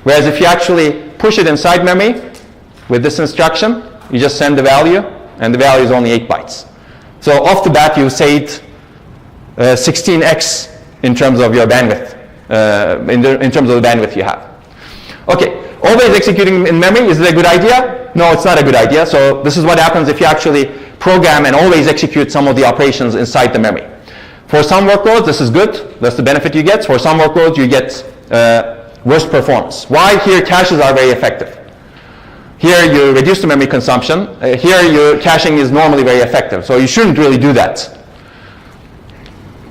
S1: Whereas if you actually push it inside memory with this instruction, you just send the value, and the value is only 8 bytes. So off the bat, you saved 16x in terms of your bandwidth, in terms of the bandwidth you have. Okay, always executing in memory, is it a good idea? No, it's not a good idea. So this is what happens if you actually program and always execute some of the operations inside the memory. For some workloads, this is good. That's the benefit you get. For some workloads, you get worse performance. Why? Here, caches are very effective. Here, you reduce the memory consumption. Here, your caching is normally very effective. So you shouldn't really do that.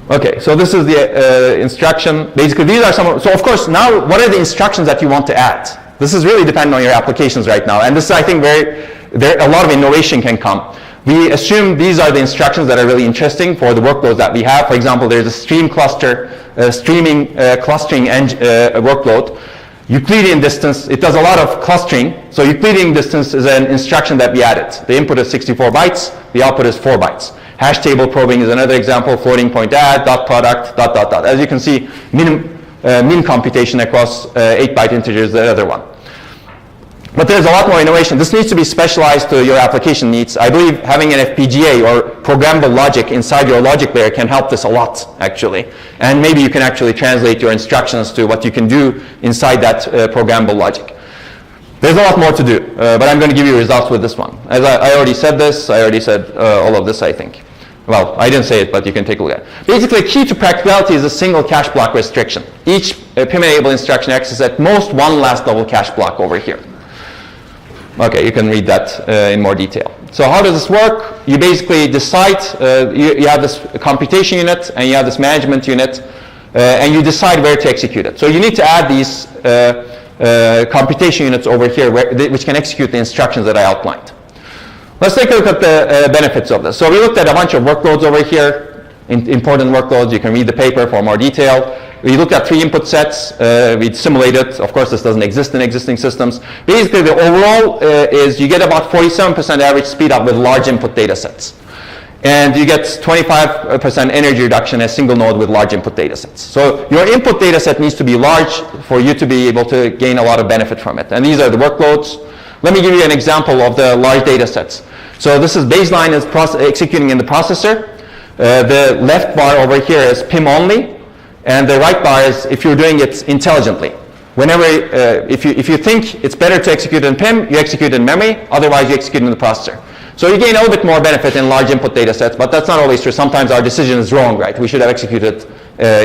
S1: Okay, so this is the instruction. Basically, these are some. So of course, now what are the instructions that you want to add? This is really dependent on your applications right now. And this is, I think, a lot of innovation can come. We assume these are the instructions that are really interesting for the workloads that we have. For example, there's a stream cluster, streaming clustering workload. Euclidean distance, it does a lot of clustering. So Euclidean distance is an instruction that we added. The input is 64 bytes, the output is 4 bytes. Hash table probing is another example, floating point add, dot product, dot, dot, dot. As you can see, min computation across 8-byte integers is the other one. But there's a lot more innovation. This needs to be specialized to your application needs. I believe having an FPGA or programmable logic inside your logic layer can help this a lot, actually. And maybe you can actually translate your instructions to what you can do inside that programmable logic. There's a lot more to do, but I'm going to give you results with this one. As I already said this, I already said all of this, I think. Well, I didn't say it, but you can take a look at it. Basically, key to practicality is a single cache block restriction. Each PIM-enabled instruction accesses at most one last double cache block over here. Okay, you can read that in more detail. So how does this work? You basically decide, you have this computation unit, and you have this management unit, and you decide where to execute it. So you need to add these computation units over here, which can execute the instructions that I outlined. Let's take a look at the benefits of this. So we looked at a bunch of workloads over here, important workloads. You can read the paper for more detail. We looked at 3 input sets. We simulated. Of course, this doesn't exist in existing systems. Basically, the overall is you get about 47% average speed up with large input data sets. And you get 25% energy reduction as single node with large input data sets. So your input data set needs to be large for you to be able to gain a lot of benefit from it. And these are the workloads. Let me give you an example of the large data sets. So this is baseline is executing in the processor. The left bar over here is PIM only. And the right bar is if you're doing it intelligently. Whenever, if you think it's better to execute in PIM, you execute in memory. Otherwise, you execute in the processor. So you gain a little bit more benefit in large input data sets, but that's not always true. Sometimes our decision is wrong, right? We should have executed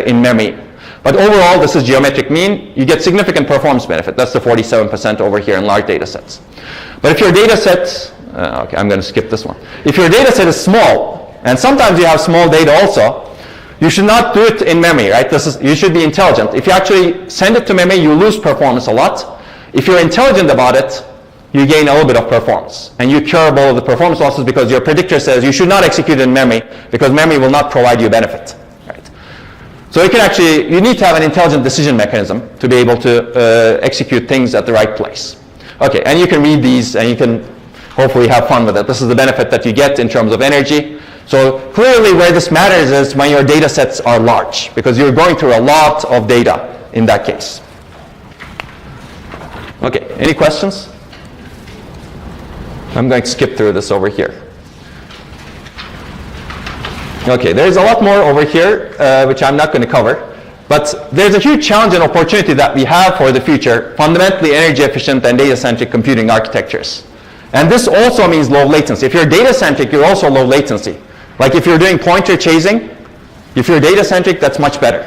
S1: in memory. But overall, this is geometric mean. You get significant performance benefit. That's the 47% over here in large data sets. But if your data set, okay, I'm going to skip this one. If your data set is small, and sometimes you have small data also, you should not do it in memory, right? You should be intelligent. If you actually send it to memory, you lose performance a lot. If you're intelligent about it, you gain a little bit of performance. And you cure all of the performance losses because your predictor says you should not execute in memory because memory will not provide you benefit. Right? So you need to have an intelligent decision mechanism to be able to execute things at the right place. Okay, and you can read these and you can hopefully have fun with it. This is the benefit that you get in terms of energy. So clearly where this matters is when your data sets are large, because you're going through a lot of data in that case. Okay, any questions? I'm going to skip through this over here. Okay, there's a lot more over here, which I'm not going to cover. But there's a huge challenge and opportunity that we have for the future, fundamentally energy efficient and data-centric computing architectures. And this also means low latency. If you're data-centric, you're also low latency. Like if you're doing pointer chasing, if you're data-centric, that's much better.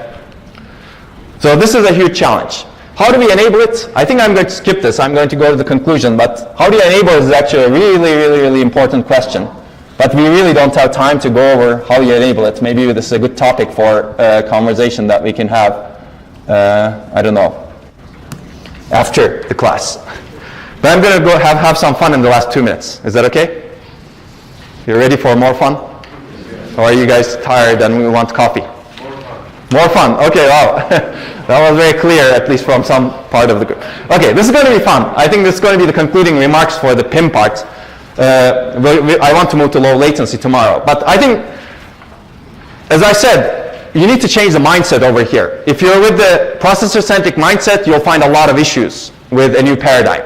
S1: So this is a huge challenge. How do we enable it? I think I'm going to skip this. I'm going to go to the conclusion. But how do you enable it is actually a really important question. But we really don't have time to go over how you enable it. Maybe this is a good topic for a conversation that we can have, I don't know, after the class. But I'm going to go have some fun in the last 2 minutes. Is that okay? You ready for more fun? Or are you guys tired and we want coffee? More fun. Okay, wow. That was very clear, at least from some part of the group. Okay, this is going to be fun. I think this is going to be the concluding remarks for the PIM part. I want to move to low latency tomorrow. But I think, as I said, you need to change the mindset over here. If you're with the processor-centric mindset, you'll find a lot of issues with a new paradigm.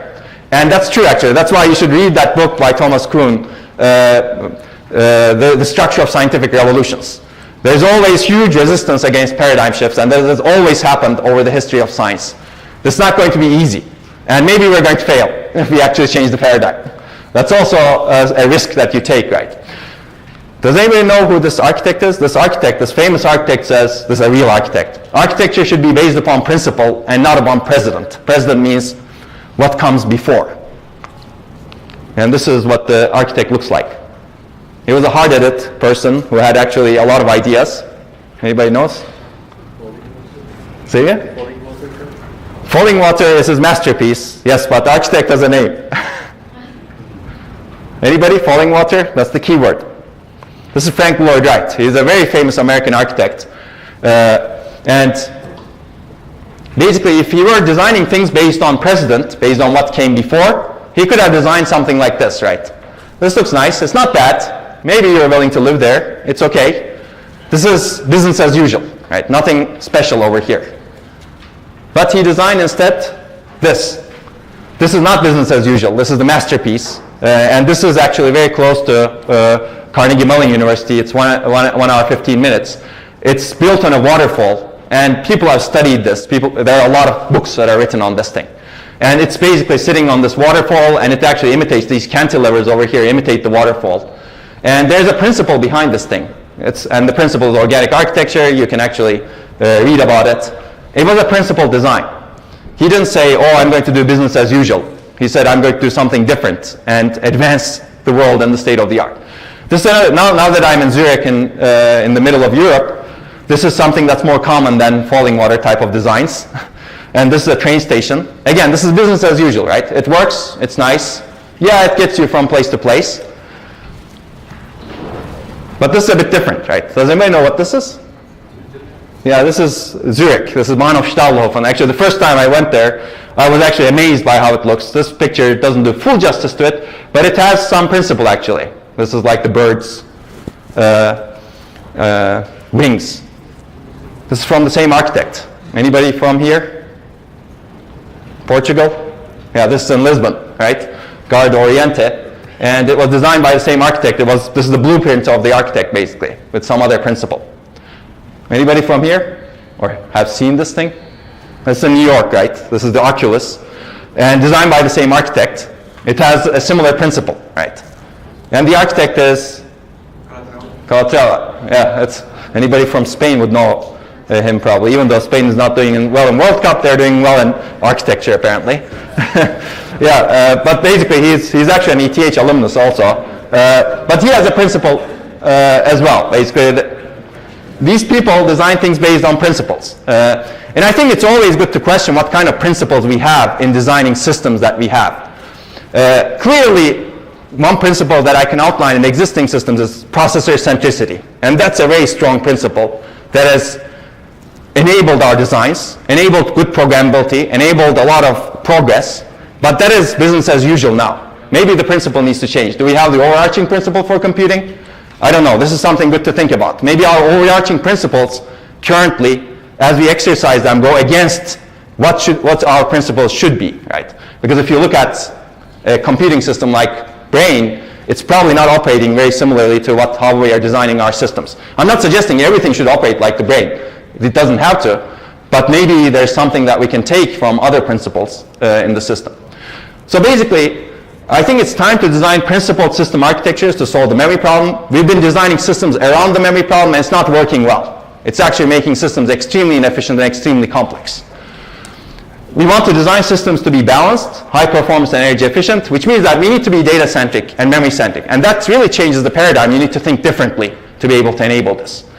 S1: And that's true, actually. That's why you should read that book by Thomas Kuhn, The Structure of Scientific Revolutions. There's always huge resistance against paradigm shifts, and that has always happened over the history of science. It's not going to be easy. And maybe we're going to fail if we actually change the paradigm. That's also a risk that you take, right? Does anybody know who this architect is? This architect, this famous architect says, this is a real architect. Architecture should be based upon principle and not upon precedent. Precedent means what comes before. And this is what the architect looks like. He was a hard-headed person who had actually a lot of ideas. Anybody knows? Say it? Falling Water is his masterpiece. Yes, but the architect has a name. Anybody? Falling Water? That's the key word. This is Frank Lloyd Wright. He's a very famous American architect. And basically, if he were designing things based on precedent, based on what came before, he could have designed something like this, right? This looks nice. It's not bad. Maybe you're willing to live there. It's okay. This is business as usual, right? Nothing special over here. But he designed instead this. This is not business as usual. This is the masterpiece. And this is actually very close to Carnegie Mellon University. It's 1 hour, 15 minutes. It's built on a waterfall. And people have studied this. There are a lot of books that are written on this thing. And it's basically sitting on this waterfall, and it actually imitates these cantilevers over here, imitate the waterfall. And there's a principle behind this thing. And the principle is organic architecture. You can actually read about it. It was a principled design. He didn't say, oh, I'm going to do business as usual. He said, I'm going to do something different and advance the world and the state of the art. This, now that I'm in Zurich in the middle of Europe, this is something that's more common than Falling Water type of designs. And this is a train station. Again, this is business as usual, right? It works, it's nice. Yeah, it gets you from place to place. But this is a bit different, right? Does anybody know what this is? Yeah, this is Zurich. This is Bahnhof-Stahlhofen. Actually, the first time I went there, I was actually amazed by how it looks. This picture doesn't do full justice to it, but it has some principle, actually. This is like the bird's wings. This is from the same architect. Anybody from here? Portugal? Yeah, this is in Lisbon, right? Garde Oriente. And it was designed by the same architect. This is the blueprint of the architect, basically, with some other principle. Anybody from here? Or have seen this thing? It's in New York, right? This is the Oculus. And designed by the same architect. It has a similar principle, right? And the architect is Calatrava. Yeah, anybody from Spain would know him probably. Even though Spain is not doing well in World Cup, they're doing well in architecture, apparently. Yeah, but basically he's actually an ETH alumnus also. But he has a principle as well. Basically, these people design things based on principles. And I think it's always good to question what kind of principles we have in designing systems that we have. Clearly, one principle that I can outline in existing systems is processor centricity. And that's a very strong principle that has enabled our designs, enabled good programmability, enabled a lot of progress. But that is business as usual now. Maybe the principle needs to change. Do we have the overarching principle for computing? I don't know. This is something good to think about. Maybe our overarching principles currently, as we exercise them, go against what our principles should be, right? Because if you look at a computing system like Brain, it's probably not operating very similarly to how we are designing our systems. I'm not suggesting everything should operate like the Brain. It doesn't have to. but maybe there's something that we can take from other principles in the system. So basically, I think it's time to design principled system architectures to solve the memory problem. We've been designing systems around the memory problem, and it's not working well. It's actually making systems extremely inefficient and extremely complex. We want to design systems to be balanced, high performance and energy efficient, which means that we need to be data-centric and memory-centric. And that really changes the paradigm. You need to think differently to be able to enable this.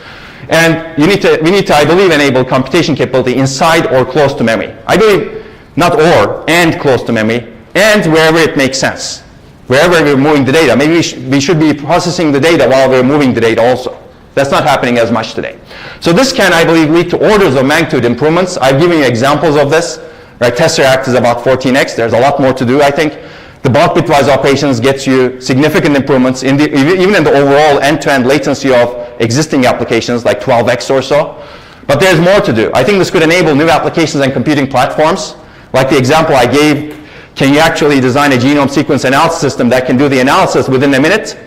S1: And we need to, I believe, enable computation capability inside or close to memory. I believe not or, and close to memory, and wherever it makes sense. Wherever we're moving the data. Maybe we should be processing the data while we're moving the data also. That's not happening as much today. So this can, I believe, lead to orders of magnitude improvements. I've given you examples of this. Right, Tesseract is about 14x. There's a lot more to do, I think. The bulk bitwise operations gets you significant improvements in even in the overall end-to-end latency of existing applications, like 12x or so. But there's more to do. I think this could enable new applications and computing platforms. Like the example I gave, can you actually design a genome sequence analysis system that can do the analysis within a minute?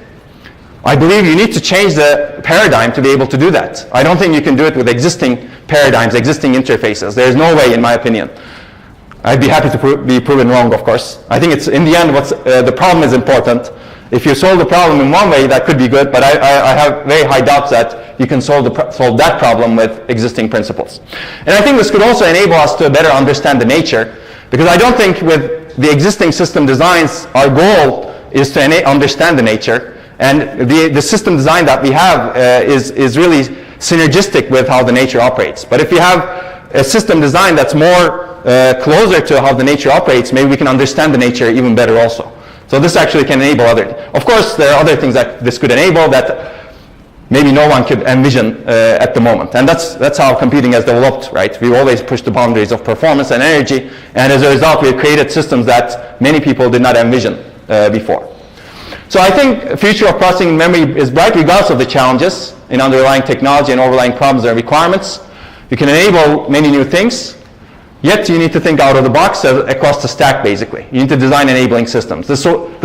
S1: I believe you need to change the paradigm to be able to do that. I don't think you can do it with existing paradigms, existing interfaces. There's no way, in my opinion. I'd be happy to be proven wrong, of course. I think it's, in the end, the problem is important. If you solve the problem in one way, that could be good, but I have very high doubts that you can solve that problem with existing principles. And I think this could also enable us to better understand the nature, because I don't think with the existing system designs, our goal is to understand the nature. And the system design that we have is really synergistic with how the nature operates. But if you have a system design that's more closer to how the nature operates, maybe we can understand the nature even better also. So this actually can enable other. Of course, there are other things that this could enable that maybe no one could envision at the moment. And that's how computing has developed, right? We've always pushed the boundaries of performance and energy, and as a result, we've created systems that many people did not envision before. So I think the future of processing memory is bright regardless of the challenges in underlying technology and overlying problems and requirements. You can enable many new things. Yet you need to think out of the box across the stack, basically. You need to design enabling systems. The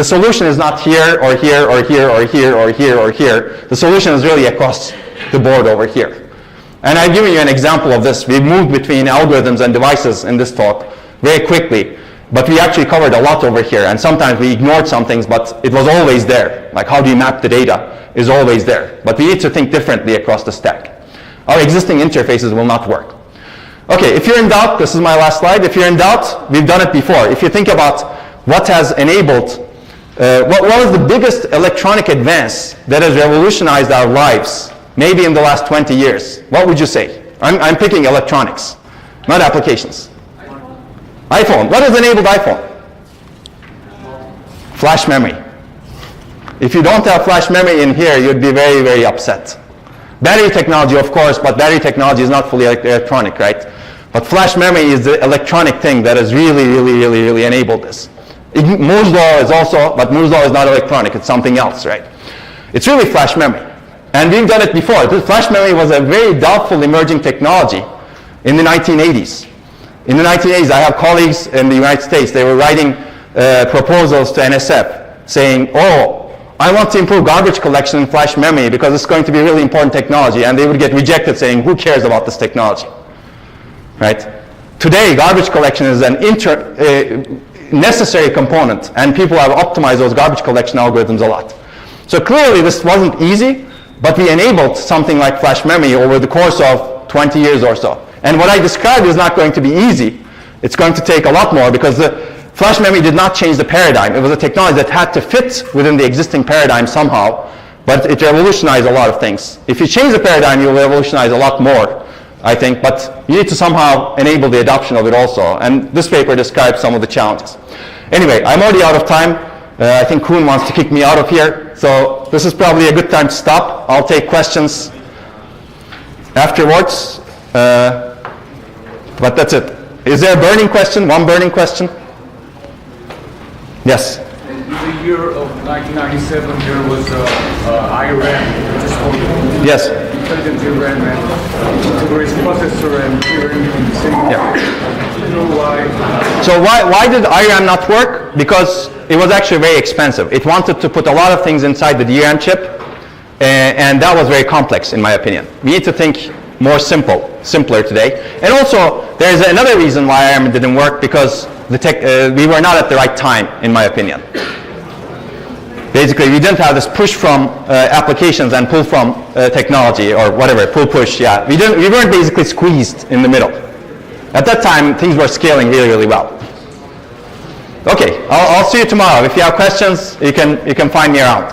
S1: solution is not here or here or here or here or here or here. The solution is really across the board over here. And I've given you an example of this. We've moved between algorithms and devices in this talk very quickly, but we actually covered a lot over here. And sometimes we ignored some things, but it was always there. Like how do you map the data is always there. But we need to think differently across the stack. Our existing interfaces will not work. Okay, if you're in doubt, this is my last slide. If you're in doubt, we've done it before. If you think about what has enabled, what was the biggest electronic advance that has revolutionized our lives, maybe in the last 20 years, what would you say? I'm picking electronics, not applications. iPhone. What has enabled iPhone? Flash memory. If you don't have flash memory in here, you'd be very, very upset. Battery technology, of course, but battery technology is not fully electronic, right? But flash memory is the electronic thing that has really, really, really, really enabled this. Moore's law is also, but Moore's law is not electronic, it's something else, right? It's really flash memory. And we've done it before. This flash memory was a very doubtful emerging technology in the 1980s. In the 1980s, I have colleagues in the United States, they were writing proposals to NSF saying, oh, I want to improve garbage collection in flash memory because it's going to be a really important technology, and they would get rejected saying, who cares about this technology? Right? Today, garbage collection is an necessary component, and people have optimized those garbage collection algorithms a lot. So clearly, this wasn't easy, but we enabled something like flash memory over the course of 20 years or so. And what I described is not going to be easy. It's going to take a lot more because the flash memory did not change the paradigm. It was a technology that had to fit within the existing paradigm somehow, but it revolutionized a lot of things. If you change the paradigm, you'll revolutionize a lot more, I think, but you need to somehow enable the adoption of it also. And this paper describes some of the challenges. Anyway, I'm already out of time. I think Kuhn wants to kick me out of here, so this is probably a good time to stop. I'll take questions afterwards, but that's it. Is there a burning question? One burning question? Yes?
S7: In the year of 1997, there was IRAM, just called
S1: Yes.
S7: Intelligent IRAM, and integrates processor and DRAM in the same.
S1: Yeah.
S7: Do you know why?
S1: So why did IRAM not work? Because it was actually very expensive. It wanted to put a lot of things inside the DRAM chip, and that was very complex, in my opinion. We need to think simpler today. And also, there's another reason why IRM didn't work, because we were not at the right time, in my opinion. Basically, we didn't have this push from applications and pull from technology, or whatever, pull-push, yeah. We weren't basically squeezed in the middle. At that time, things were scaling really, really well. Okay, I'll see you tomorrow. If you have questions, you can find me around.